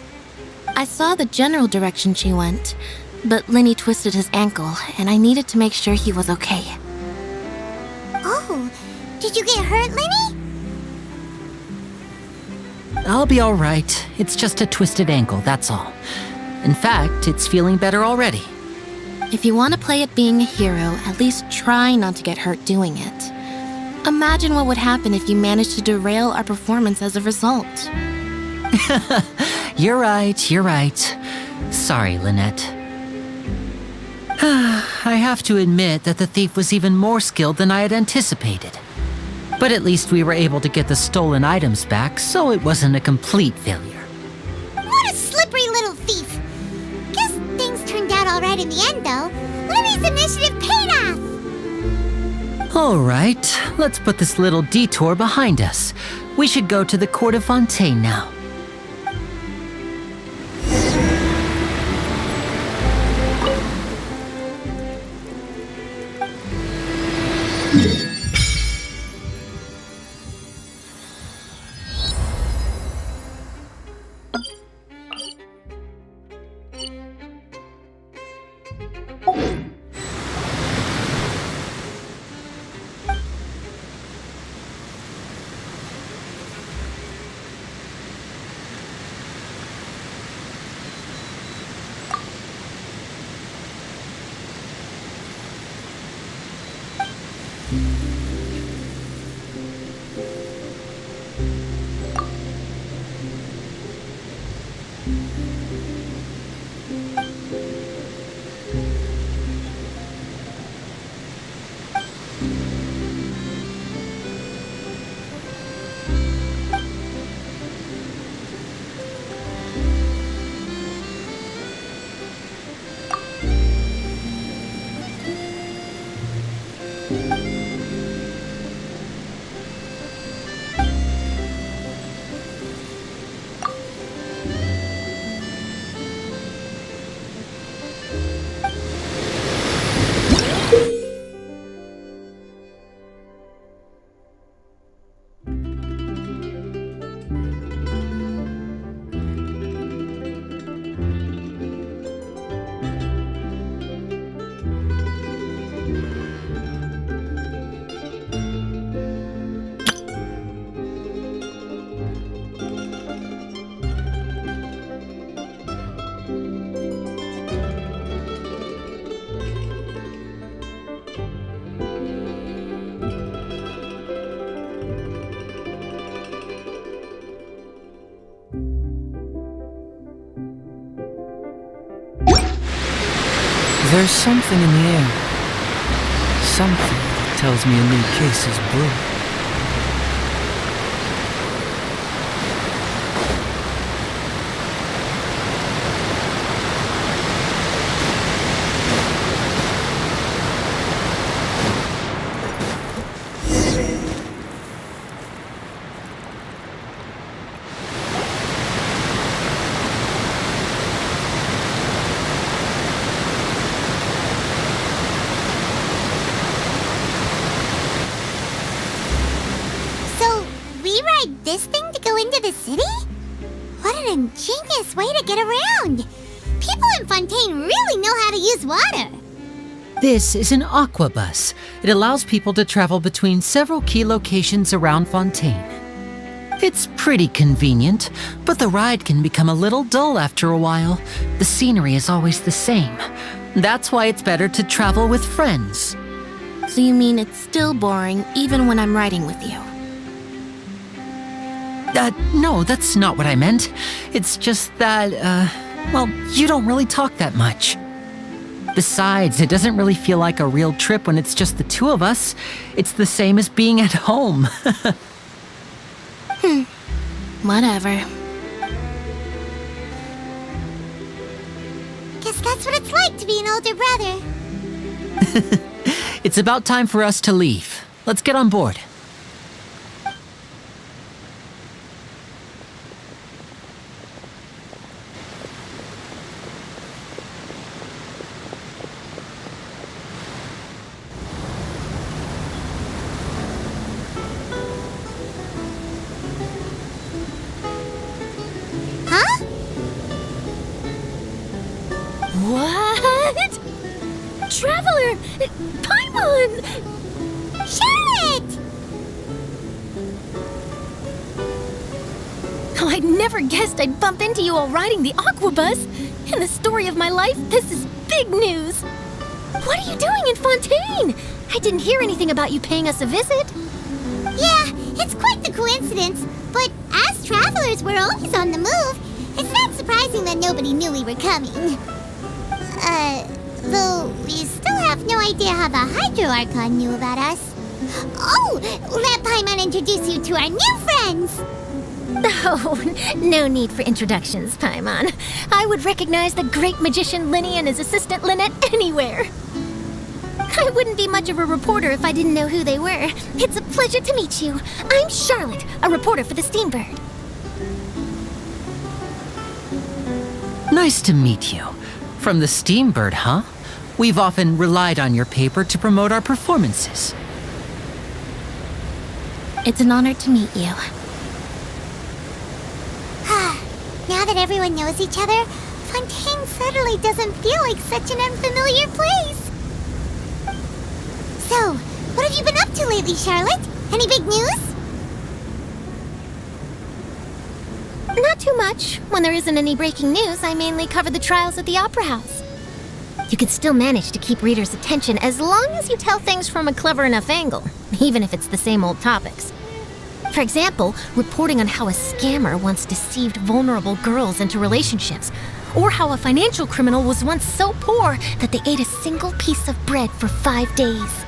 I saw the general direction she went, but Linny twisted his ankle, and I needed to make sure he was okay. Oh, did you get hurt, Linny? I'll be all right. It's just a twisted ankle, that's all. In fact, it's feeling better already. If you want to play at being a hero, at least try not to get hurt doing it. Imagine what would happen if you managed to derail our performance as a result. You're right. Sorry, Lynette. I have to admit that the thief was even more skilled than I had anticipated. But at least we were able to get the stolen items back, so it wasn't a complete failure. What a slippery little thief! Guess things turned out all right in the end, though. Linny's initiative paid off! All right, let's put this little detour behind us. We should go to the court of Fontaine now. There's something in the air. Something that tells me a new case is brewing. This thing to go into the city? What an ingenious way to get around! People in Fontaine really know how to use water! This is an aquabus. It allows people to travel between several key locations around Fontaine. It's pretty convenient, but the ride can become a little dull after a while. The scenery is always the same. That's why it's better to travel with friends. So you mean it's still boring even when I'm riding with you? No, that's not what I meant. It's just that, well, you don't really talk that much. Besides, it doesn't really feel like a real trip when it's just the two of us. It's the same as being at home. Whatever. Guess that's what it's like to be an older brother. It's about time for us to leave. Let's get on board. What? Traveler! Paimon! Charlotte! Oh, I'd never guessed I'd bump into you while riding the aquabus. In the story of my life, this is big news. What are you doing in Fontaine? I didn't hear anything about you paying us a visit. Yeah, it's quite the coincidence. But as travelers, we're always on the move. It's not surprising that nobody knew we were coming. Though we still have no idea how the Hydro Archon knew about us. Oh, let Paimon introduce you to our new friends! Oh, no need for introductions, Paimon. I would recognize the great magician Linny and his assistant Lynette anywhere. I wouldn't be much of a reporter if I didn't know who they were. It's a pleasure to meet you. I'm Charlotte, a reporter for the Steambird. Nice to meet you. From the Steambird, huh? We've often relied on your paper to promote our performances. It's an honor to meet you. Now that everyone knows each other, Fontaine suddenly doesn't feel like such an unfamiliar place. So, what have you been up to lately, Charlotte? Any big news? Not too much. When there isn't any breaking news, I mainly cover the trials at the Opera House. You can still manage to keep readers' attention as long as you tell things from a clever enough angle, even if it's the same old topics. For example, reporting on how a scammer once deceived vulnerable girls into relationships, or how a financial criminal was once so poor that they ate a single piece of bread for 5 days.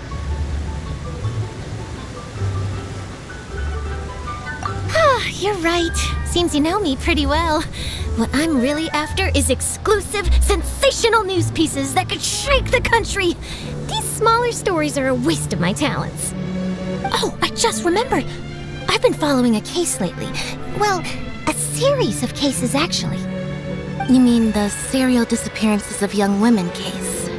You're right. Seems you know me pretty well. What I'm really after is exclusive, sensational news pieces that could shake the country. These smaller stories are a waste of my talents. Oh, I just remembered. I've been following a case lately. Well, a series of cases, actually. You mean the serial disappearances of young women case?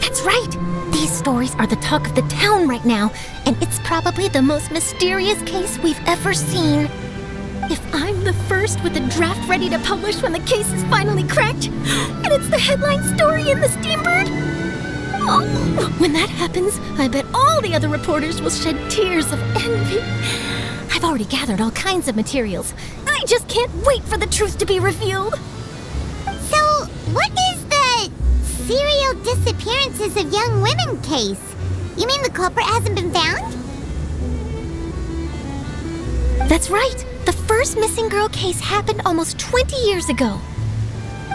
That's right. These stories are the talk of the town right now, and it's probably the most mysterious case we've ever seen. If I'm the first with a draft ready to publish when the case is finally cracked, and it's the headline story in the Steambird, oh, when that happens, I bet all the other reporters will shed tears of envy. I've already gathered all kinds of materials. I just can't wait for the truth to be revealed. So, what is the serial disappearances of young women case? You mean the culprit hasn't been found? That's right. The first missing girl case happened almost 20 years ago.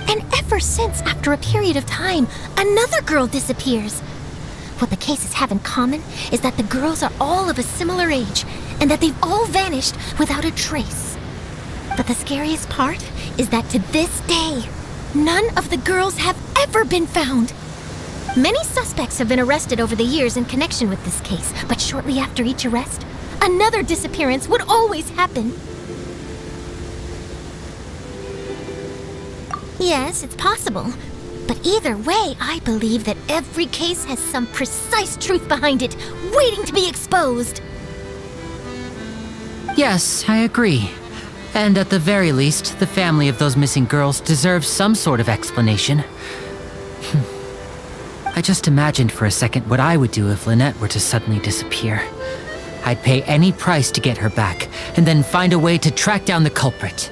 And ever since, after a period of time, another girl disappears. What the cases have in common is that the girls are all of a similar age, and that they've all vanished without a trace. But the scariest part is that to this day, none of the girls have ever been found. Many suspects have been arrested over the years in connection with this case, but shortly after each arrest, another disappearance would always happen. Yes, it's possible. But either way, I believe that every case has some precise truth behind it, waiting to be exposed. Yes, I agree. And at the very least, the family of those missing girls deserves some sort of explanation. I just imagined for a second what I would do if Lynette were to suddenly disappear. I'd pay any price to get her back, and then find a way to track down the culprit.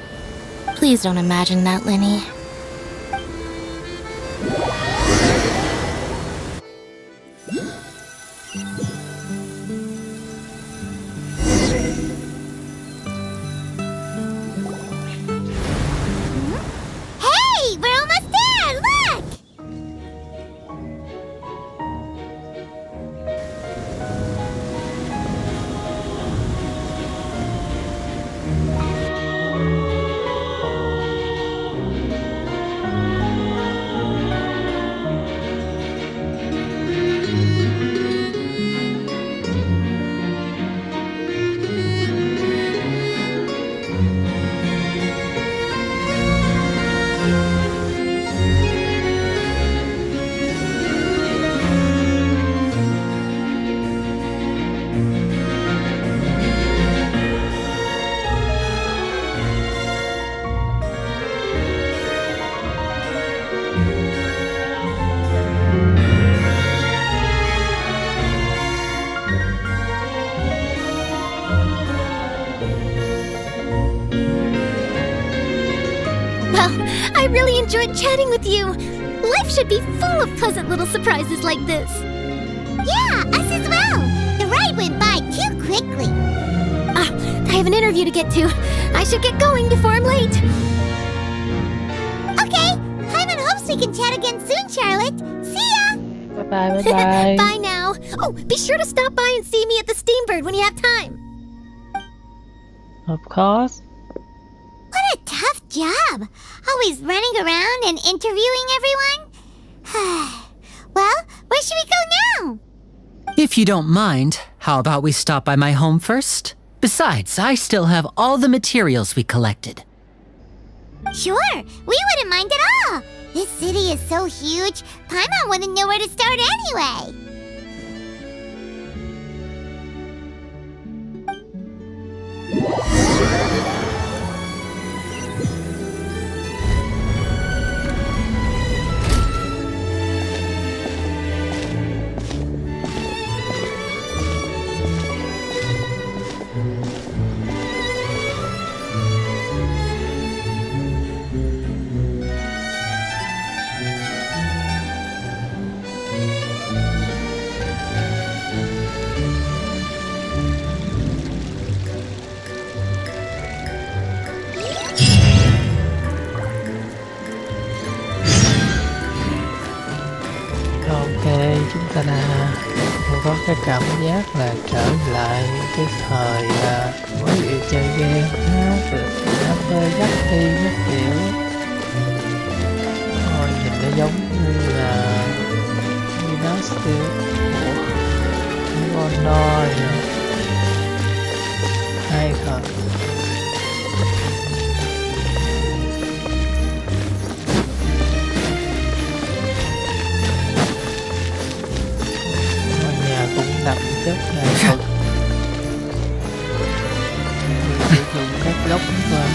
Please don't imagine that, Lenny. Hey, we're almost there! Look! Well, I really enjoyed chatting with you. Life should be full of pleasant little surprises like this. Yeah, us as well. The ride went by too quickly. I have an interview to get to. I should get going before I'm late. Okay, Hyman hopes we can chat again soon, Charlotte. See ya! Bye bye. Bye now. Oh, be sure to stop by and see me at the Steambird when you have time. Of course. What a tough job. Always running around and interviewing everyone. Well, where should we go now? If you don't mind, how about we stop by my home first? Besides, I still have all the materials we collected. Sure, we wouldn't mind at all. This city is so huge, Paimon wouldn't know where to start anyway. Ok, chúng ta đã có cái cảm giác là trở lại cái thời mới yêu chơi game á, nó hơi gắt đi các kiểu. Thôi nhìn nó giống như là Dynasty của Anhedonia. Hay thật. Cũng đậm chất nghệ thuật, sử dụng các góc và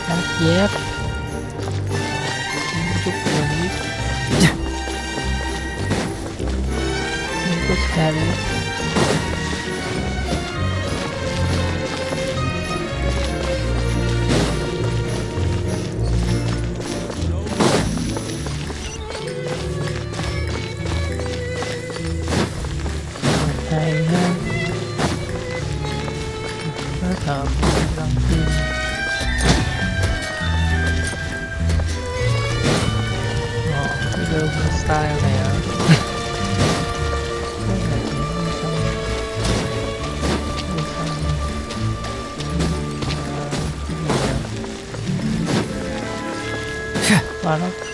các dép chút Unix, chút Harry. Hay ha, kết hợp đăng phim. Baroque.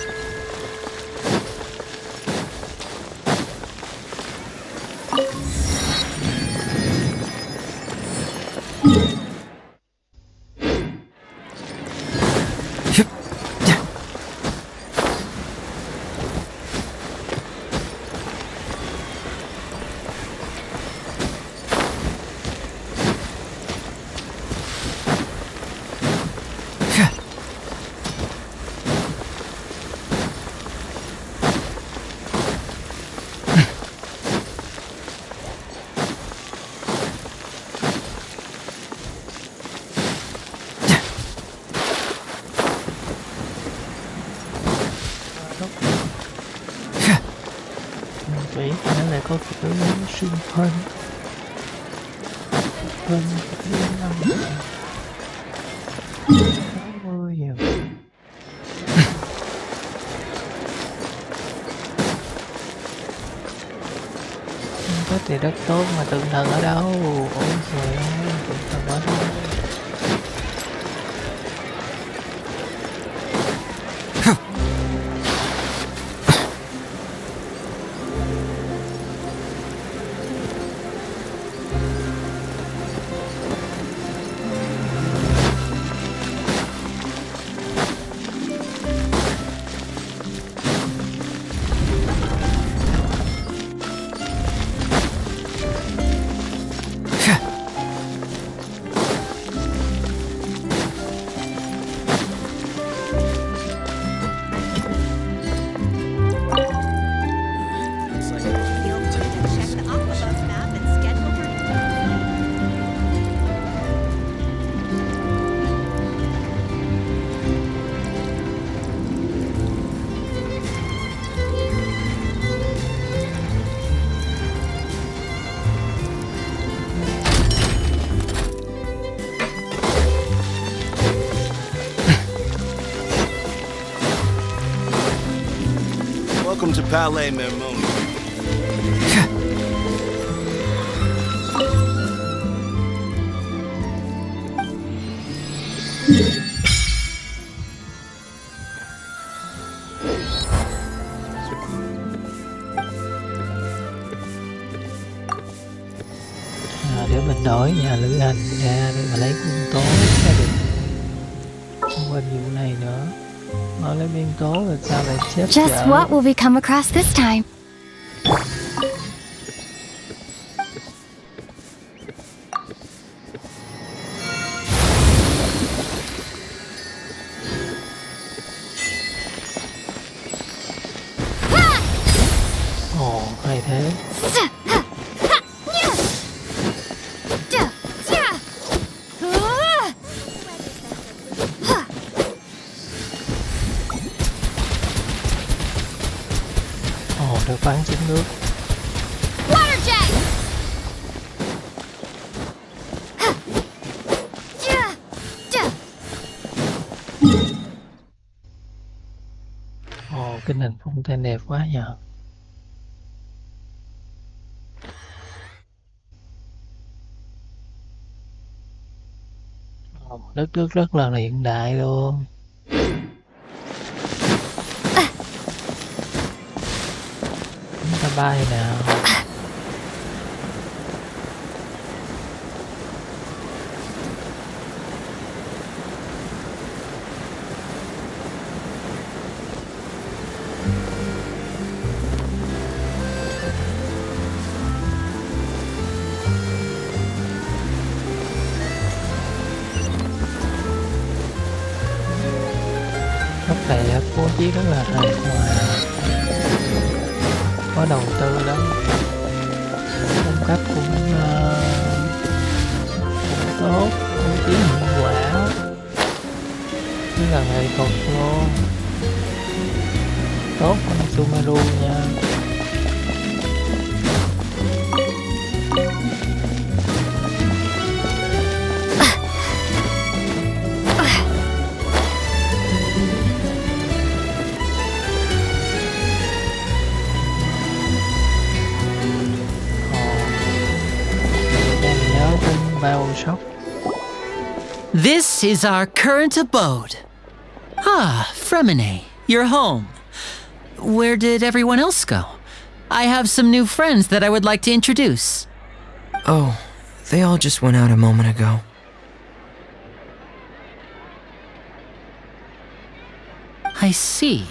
Vậy nó lại có kiểu sinh phân phân năm 60 nhiều. Có thì rất tốt mà tượng thần ở đâu? Ôi trời ơi, tượng thần ở đâu? Welcome to Palais Mermoni. Để mình đổi nhà lữ hành ra để mà lấy nguyên tố ra được. Không quên vụ này nữa. Nó lấy nguyên tố rồi sao lại chết Just dở. what will we come across this time? Ồ, hay thế. Ồ, được bắn xuống nước. Water jet! Ồ, cái nền Fontaine đẹp quá nhờ. Ồ, đất nước rất là hiện đại luôn. Chúng ta bay nào. Góc này bố trí rất là hài hòa, có đầu tư lắm, phong cách cũng tốt, bố trí hiệu quả, rất là nghệ thuật luôn, tốt con Sumeru nha. This is our current abode. Ah, Fremine, you're home. Where did everyone else go? I have some new friends that I would like to introduce. Oh, they all just went out a moment ago. I see.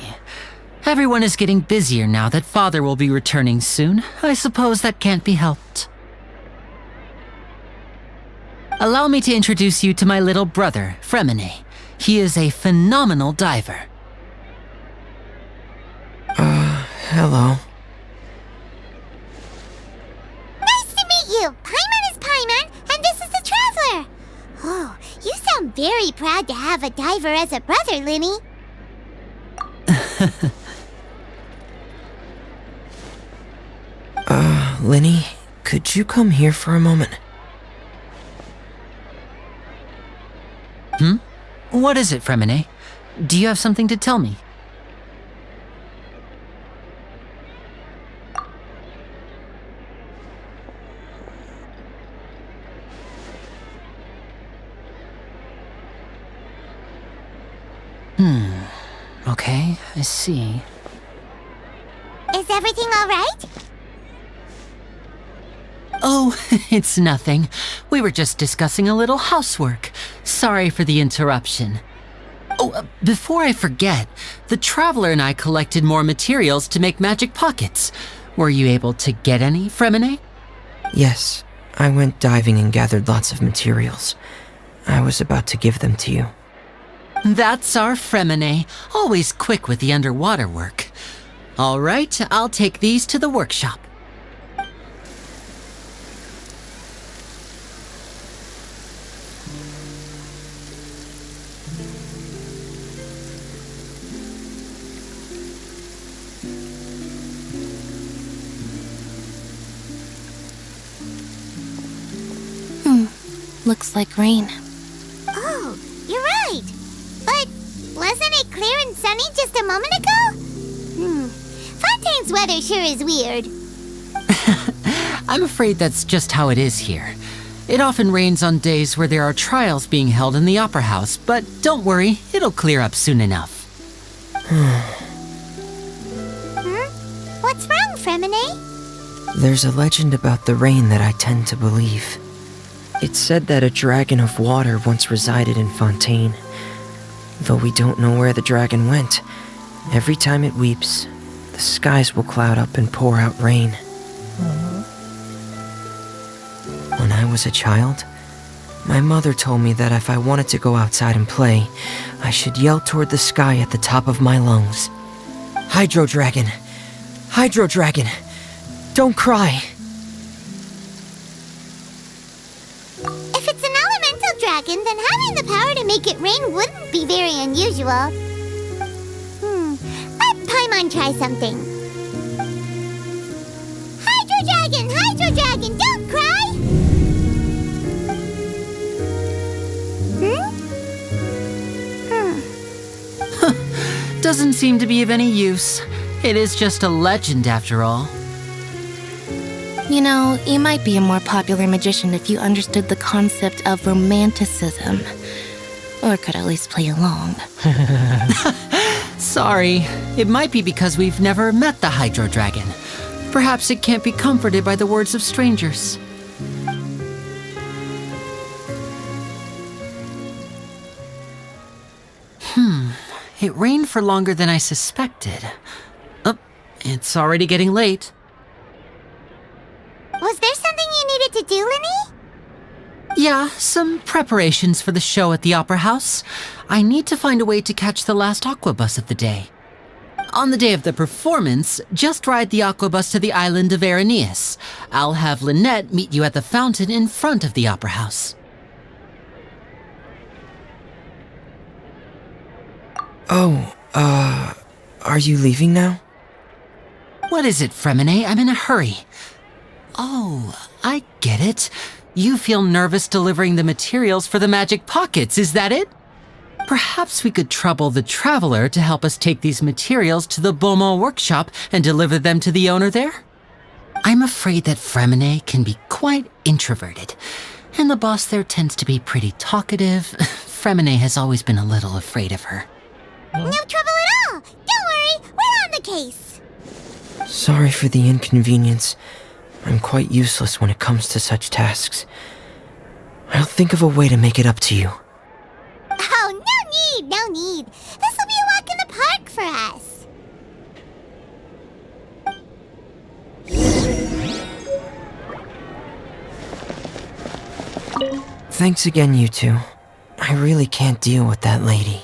Everyone is getting busier now that Father will be returning soon. I suppose that can't be helped. Allow me to introduce you to my little brother, Fremine. He is a phenomenal diver. Hello. Nice to meet you! Paimon is Paimon, and this is the Traveler! Oh, you sound very proud to have a diver as a brother, Linny. Linny, could you come here for a moment? What is it, Fremine? Do you have something to tell me? Okay, I see. Is everything all right? Oh, it's nothing. We were just discussing a little housework. Sorry for the interruption. Oh, before I forget, the Traveler and I collected more materials to make magic pockets. Were you able to get any, Fremine? Yes, I went diving and gathered lots of materials. I was about to give them to you. That's our Fremine, always quick with the underwater work. All right, I'll take these to the workshop. Looks like rain. Oh, you're right. But wasn't it clear and sunny just a moment ago? Fontaine's weather sure is weird. I'm afraid that's just how it is here. It often rains on days where there are trials being held in the Opera House, but don't worry, it'll clear up soon enough. What's wrong, Fremine? There's a legend about the rain that I tend to believe. It's said that a dragon of water once resided in Fontaine. Though we don't know where the dragon went, every time it weeps, the skies will cloud up and pour out rain. When I was a child, my mother told me that if I wanted to go outside and play, I should yell toward the sky at the top of my lungs. Hydro Dragon! Hydro Dragon! Don't cry! If it's an elemental dragon, then having the power to make it rain wouldn't be very unusual. Let Paimon try something. Hydro Dragon! Hydro Dragon! Don't cry! Doesn't seem to be of any use. It is just a legend after all. You know, you might be a more popular magician if you understood the concept of romanticism. Or could at least play along. Sorry, it might be because we've never met the Hydro Dragon. Perhaps it can't be comforted by the words of strangers. It rained for longer than I suspected. Oh, it's already getting late. Was there something you needed to do, Linny? Yeah, some preparations for the show at the Opera House. I need to find a way to catch the last aqua bus of the day. On the day of the performance, just ride the aqua bus to the island of Aeneas. I'll have Lynette meet you at the fountain in front of the Opera House. Are you leaving now? What is it, Fremine? I'm in a hurry. Oh, I get it. You feel nervous delivering the materials for the magic pockets, is that it? Perhaps we could trouble the Traveler to help us take these materials to the Beaumont workshop and deliver them to the owner there? I'm afraid that Fremine can be quite introverted, and the boss there tends to be pretty talkative. Fremine has always been a little afraid of her. No trouble at all. Don't worry, we're on the case. Sorry for the inconvenience. I'm quite useless when it comes to such tasks. I'll think of a way to make it up to you. Oh, no need. This will be a walk in the park for us. Thanks again, you two. I really can't deal with that lady.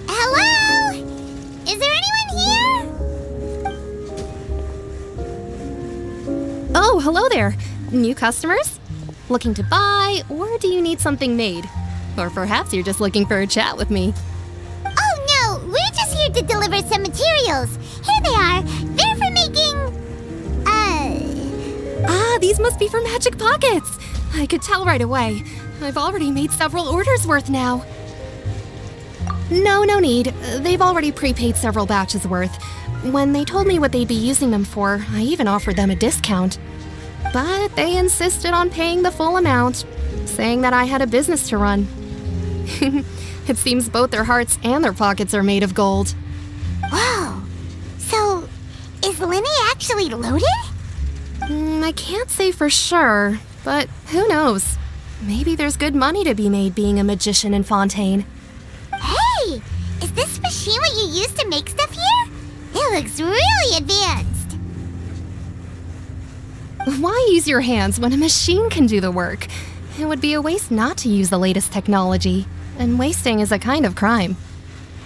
Hello? Is there anyone here? Oh, hello there. New customers? Looking to buy, or do you need something made? Or perhaps you're just looking for a chat with me. Oh no, we're just here to deliver some materials. Here they are. They're for making... These must be for Magic Pockets. I could tell right away. I've already made several orders worth now. No need. They've already prepaid several batches worth. When they told me what they'd be using them for, I even offered them a discount. But they insisted on paying the full amount, saying that I had a business to run. It seems both their hearts and their pockets are made of gold. Whoa. So, is Linny actually loaded? I can't say for sure, but who knows? Maybe there's good money to be made being a magician in Fontaine. Hey! Is this machine what you use to make stuff here? It looks really advanced. Why use your hands when a machine can do the work? It would be a waste not to use the latest technology, and wasting is a kind of crime.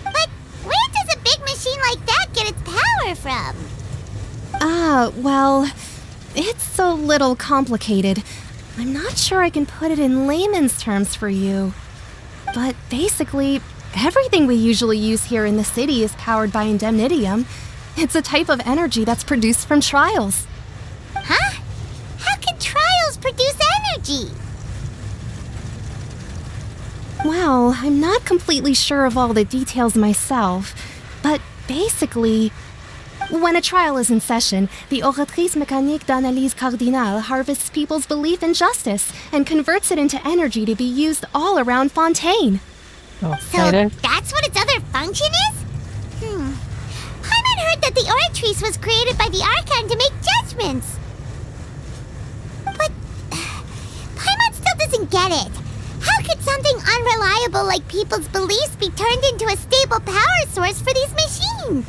But where does a big machine like that get its power from? Well, it's a little complicated. I'm not sure I can put it in layman's terms for you. But basically, everything we usually use here in the city is powered by indemnitium. It's a type of energy that's produced from trials. Huh? How can trials produce energy? Well, I'm not completely sure of all the details myself, but basically, when a trial is in session, the oratrice mécanique d'analyse cardinale harvests people's belief in justice and converts it into energy to be used all around Fontaine. So that's what its other function is? Paimon heard that the oratrice was created by the Archon to make judgments. But Paimon still doesn't get it. How could something unreliable like people's beliefs be turned into a stable power source for these machines?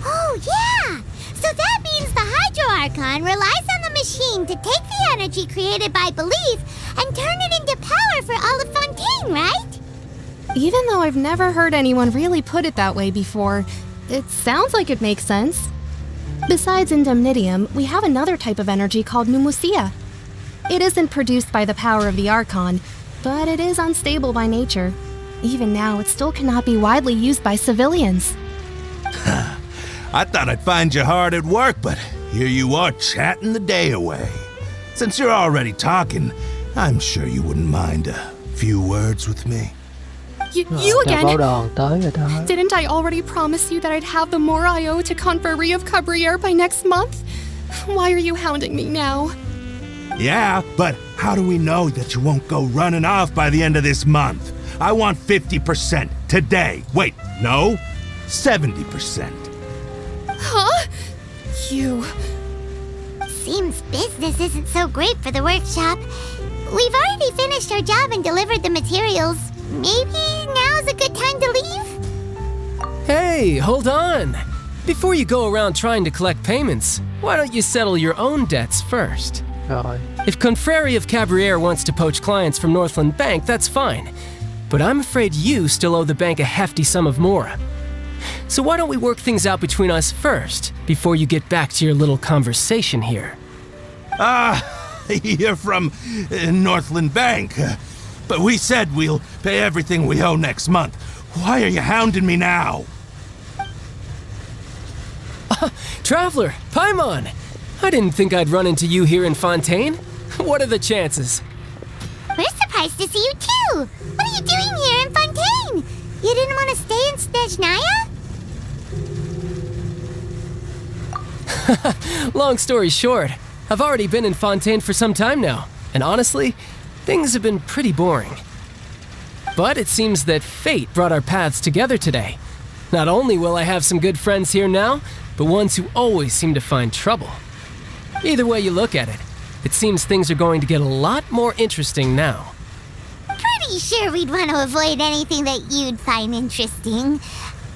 Oh, yeah! So that means the Hydro Archon relies on the machine to take the energy created by belief and turn it into power for all of Fontaine, right? Even though I've never heard anyone really put it that way before, it sounds like it makes sense. Besides indemnitium, we have another type of energy called pneumosia. It isn't produced by the power of the Archon, but it is unstable by nature. Even now, it still cannot be widely used by civilians. I thought I'd find you hard at work, but here you are chatting the day away. Since you're already talking, I'm sure you wouldn't mind a few words with me. You again? Báo đòn tới rồi đó. Didn't I already promise you that I'd have the more I owe to Confrérie of Cabriere by next month? Why are you hounding me now? Yeah, but how do we know that you won't go running off by the end of this month? I want 50% today. Wait, no, 70%. Huh? You... Seems business isn't so great for the workshop. We've already finished our job and delivered the materials. Maybe now's a good time to leave? Hey, hold on! Before you go around trying to collect payments, why don't you settle your own debts first? Rồi. If Confrérie of Cabriere wants to poach clients from Northland Bank, that's fine. But I'm afraid you still owe the bank a hefty sum of mora. So why don't we work things out between us first, before you get back to your little conversation here? You're from Northland Bank. But we said we'll pay everything we owe next month. Why are you hounding me now? Traveler, Paimon! I didn't think I'd run into you here in Fontaine. What are the chances? We're surprised to see you too! What are you doing here in Fontaine? You didn't want to stay in Snezhnaya? Long story short, I've already been in Fontaine for some time now, and honestly, things have been pretty boring. But it seems that fate brought our paths together today. Not only will I have some good friends here now, but ones who always seem to find trouble. Either way you look at it, it seems things are going to get a lot more interesting now. Pretty sure we'd want to avoid anything that you'd find interesting.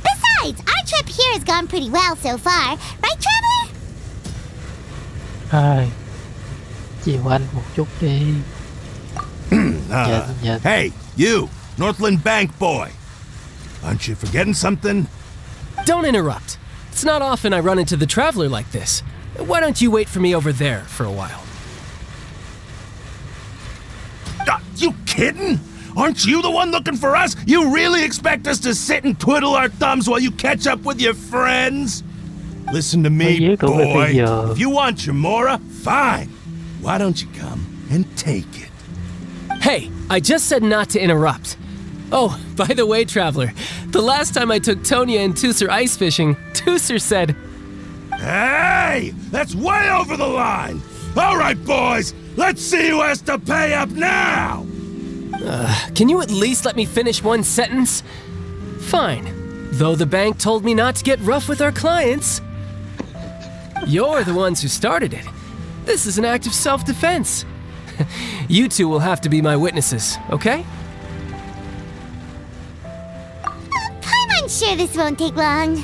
Besides, our trip here has gone pretty well so far. Right, Traveler? Chiều anh một chút đi. Hey, you, Northland Bank boy. Aren't you forgetting something? Don't interrupt. It's not often I run into the Traveler like this. Why don't you wait for me over there for a while? You kidding? Aren't you the one looking for us? You really expect us to sit and twiddle our thumbs while you catch up with your friends? Listen to me, boy. If you want Chamora, fine. Why don't you come and take it? Hey, I just said not to interrupt. Oh, by the way, Traveler, the last time I took Tonya and Tusser ice fishing, Tusser said, "Hey, that's way over the line. All right, boys, let's see who has to pay up now." Can you at least let me finish one sentence? Fine. Though the bank told me not to get rough with our clients. You're the ones who started it. This is an act of self-defense. You two will have to be my witnesses, okay? I'm sure this won't take long.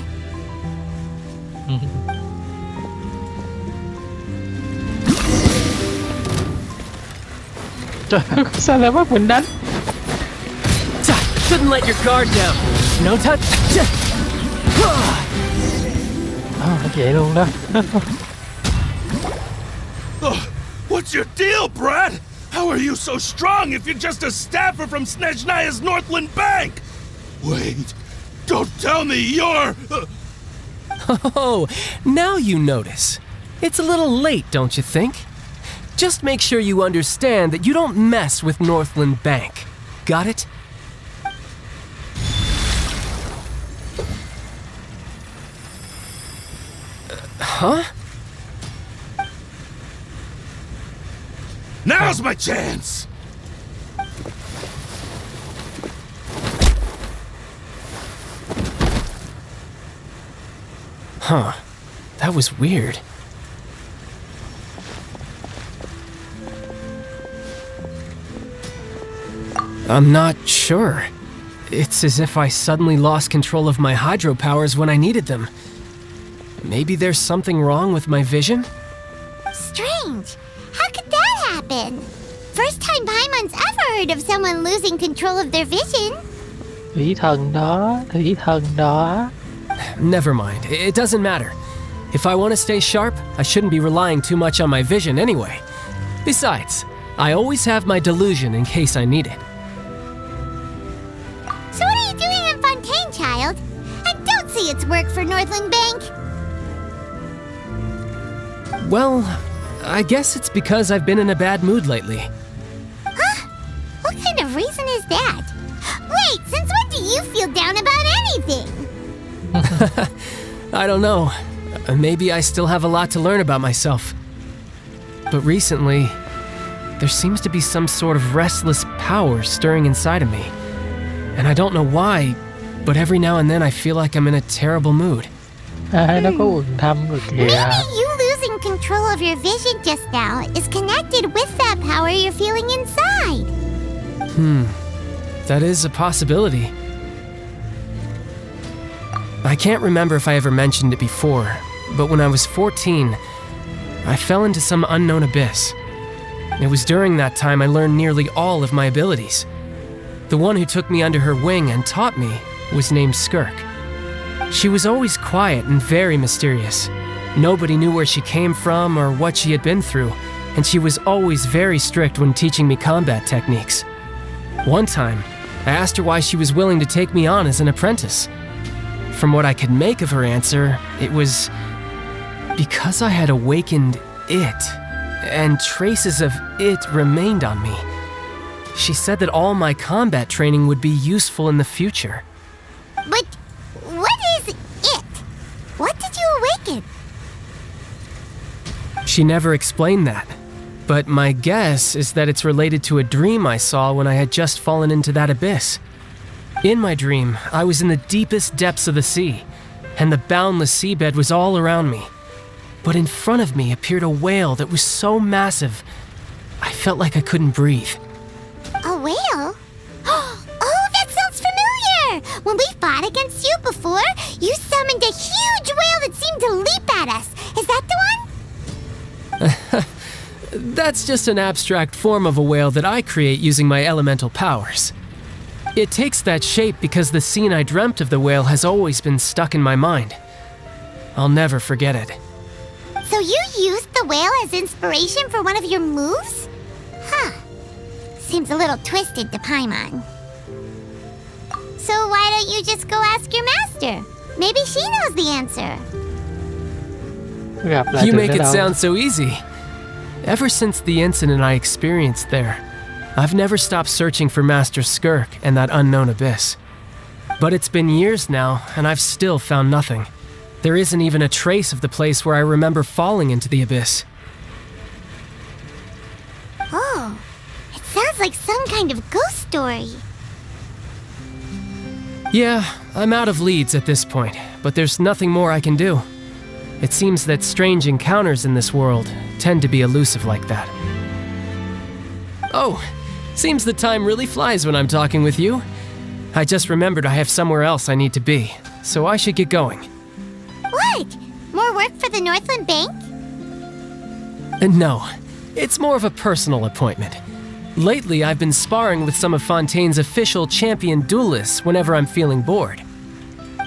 Trời ơi, sao lại bắt mình đánh? Couldn't let your guard down. No touch. Vậy luôn đó. What's your deal, Brad? How are you so strong if you're just a staffer from Snezhnaya's Northland Bank? Wait, don't tell me you're... Oh, now you notice. It's a little late, don't you think? Just make sure you understand that you don't mess with Northland Bank. Got it? Huh? Now's my chance! Huh. That was weird. I'm not sure. It's as if I suddenly lost control of my hydro powers when I needed them. Maybe there's something wrong with my vision? Strange. How could that happen? First time Paimon's ever heard of someone losing control of their vision. Thủy thần đó. Never mind. It doesn't matter. If I want to stay sharp, I shouldn't be relying too much on my vision anyway. Besides, I always have my delusion in case I need it. So what are you doing in Fontaine, child? I don't see it's work for Northland Bank. Well, I guess it's because I've been in a bad mood lately. Huh? What kind of reason is that? Wait, since when do you feel down about anything? I don't know. Maybe I still have a lot to learn about myself. But recently, there seems to be some sort of restless power stirring inside of me. And I don't know why, but every now and then I feel like I'm in a terrible mood. Nó có quần thâm rồi kìa. Maybe you losing control of your vision just now is connected with that power you're feeling inside. That is a possibility. I can't remember if I ever mentioned it before, but when I was 14, I fell into some unknown abyss. It was during that time I learned nearly all of my abilities. The one who took me under her wing and taught me was named Skirk. She was always quiet and very mysterious. Nobody knew where she came from or what she had been through, and she was always very strict when teaching me combat techniques. One time, I asked her why she was willing to take me on as an apprentice. From what I could make of her answer, it was because I had awakened it, and traces of it remained on me. She said that all my combat training would be useful in the future. But what is it? What did you awaken? She never explained that, but my guess is that it's related to a dream I saw when I had just fallen into that abyss. In my dream, I was in the deepest depths of the sea, and the boundless seabed was all around me. But in front of me appeared a whale that was so massive, I felt like I couldn't breathe. A whale? Oh, that sounds familiar! When we fought against you before, you summoned a huge whale that seemed to leap at us. Is that the one? That's just an abstract form of a whale that I create using my elemental powers. It takes that shape because the scene I dreamt of the whale has always been stuck in my mind. I'll never forget it. So you used the whale as inspiration for one of your moves? Huh. Seems a little twisted to Paimon. So why don't you just go ask your master? Maybe she knows the answer. You make it sound so easy. Ever since the incident I experienced there, I've never stopped searching for Master Skirk and that unknown abyss. But it's been years now, and I've still found nothing. There isn't even a trace of the place where I remember falling into the abyss. Oh, it sounds like some kind of ghost story. Yeah, I'm out of leads at this point, but there's nothing more I can do. It seems that strange encounters in this world tend to be elusive like that. Oh, seems the time really flies when I'm talking with you. I just remembered I have somewhere else I need to be, so I should get going. What? More work for the Northland Bank? No, it's more of a personal appointment. Lately, I've been sparring with some of Fontaine's official champion duelists whenever I'm feeling bored.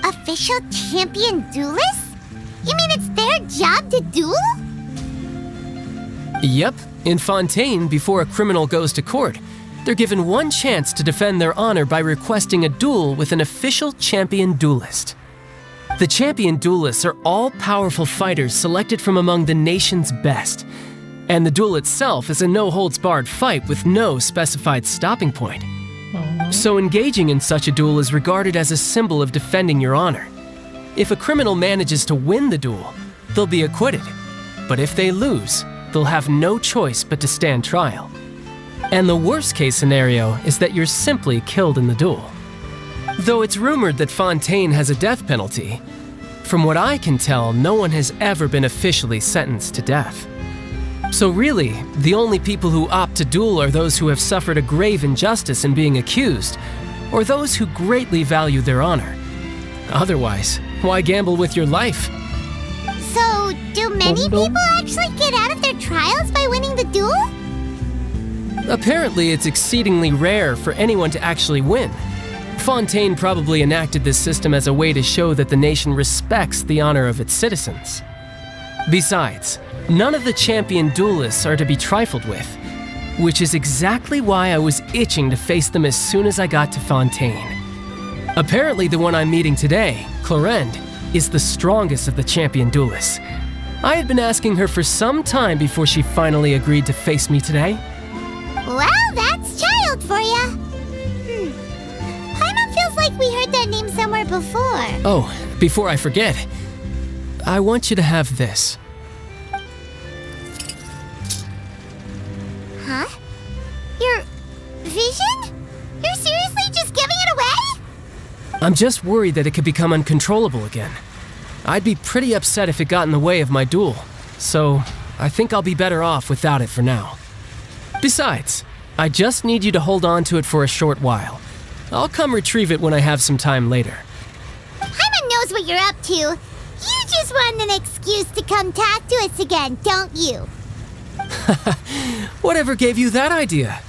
Official champion duelists? You mean it's their job to duel? Yep, in Fontaine, before a criminal goes to court, they're given one chance to defend their honor by requesting a duel with an official champion duelist. The champion duelists are all-powerful fighters selected from among the nation's best, and the duel itself is a no-holds-barred fight with no specified stopping point. So engaging in such a duel is regarded as a symbol of defending your honor. If a criminal manages to win the duel, they'll be acquitted. But if they lose, they'll have no choice but to stand trial. And the worst-case scenario is that you're simply killed in the duel. Though it's rumored that Fontaine has a death penalty, from what I can tell, no one has ever been officially sentenced to death. So really, the only people who opt to duel are those who have suffered a grave injustice in being accused, or those who greatly value their honor. Otherwise, why gamble with your life? So, do many people actually get out of their trials by winning the duel? Apparently, it's exceedingly rare for anyone to actually win. Fontaine probably enacted this system as a way to show that the nation respects the honor of its citizens. Besides, none of the champion duelists are to be trifled with, which is exactly why I was itching to face them as soon as I got to Fontaine. Apparently, the one I'm meeting today, Clorinde, is the strongest of the champion duelists. I had been asking her for some time before she finally agreed to face me today. Well, that's child for ya. Paimon feels like we heard that name somewhere before. Oh, before I forget, I want you to have this. Huh? Your vision? You're seriously just giving it away? I'm just worried that it could become uncontrollable again. I'd be pretty upset if it got in the way of my duel, so I think I'll be better off without it for now. Besides, I just need you to hold on to it for a short while. I'll come retrieve it when I have some time later. Paimon knows what you're up to. You just want an excuse to come talk to us again, don't you? Whatever gave you that idea?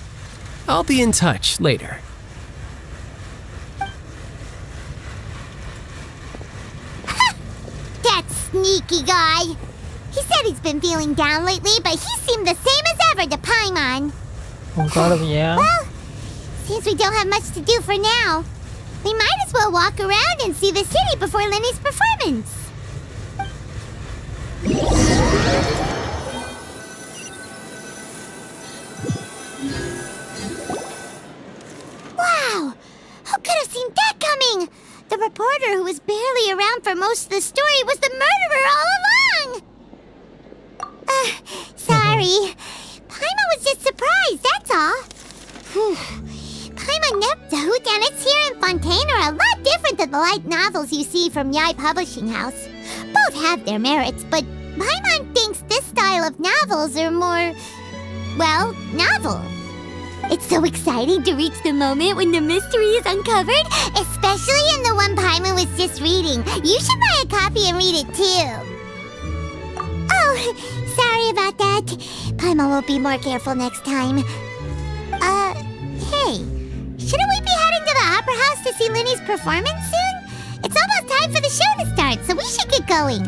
I'll be in touch later. lucky guy. He said he's been feeling down lately, but he seemed the same as ever to Paimon. Không có đâu nha. Well, since we don't have much to do for now, we might as well walk around and see the city before Lenny's performance. Wow! Who could have seen that coming? The reporter who was barely around for most of the story was the murderer all along! Sorry. Paimon was just surprised, that's all. Paimon never... The whodunits here in Fontaine are a lot different than the light novels you see from Yai Publishing House. Both have their merits, but Paimon thinks this style of novels are more... well, novel. It's so exciting to reach the moment when the mystery is uncovered, especially in the one Paimon was just reading. You should buy a copy and read it too. Oh, sorry about that. Paimon will be more careful next time. Hey, shouldn't we be heading to the Opera House to see Linny's performance soon? It's almost time for the show to start, so we should get going.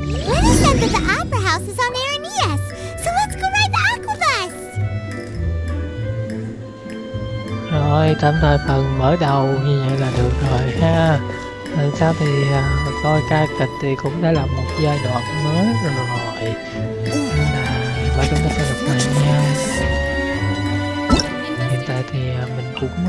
Linny said that the Opera House is on Anhedonia, so let's go ride the Aquabus. Rồi, tạm thời phần mở đầu như vậy là được rồi ha. Lần sau thì coi ca kịch thì cũng đã là một giai đoạn mới rồi. Nên là và chúng ta sẽ gặp lại nhau. Hiện tại thì mình cũng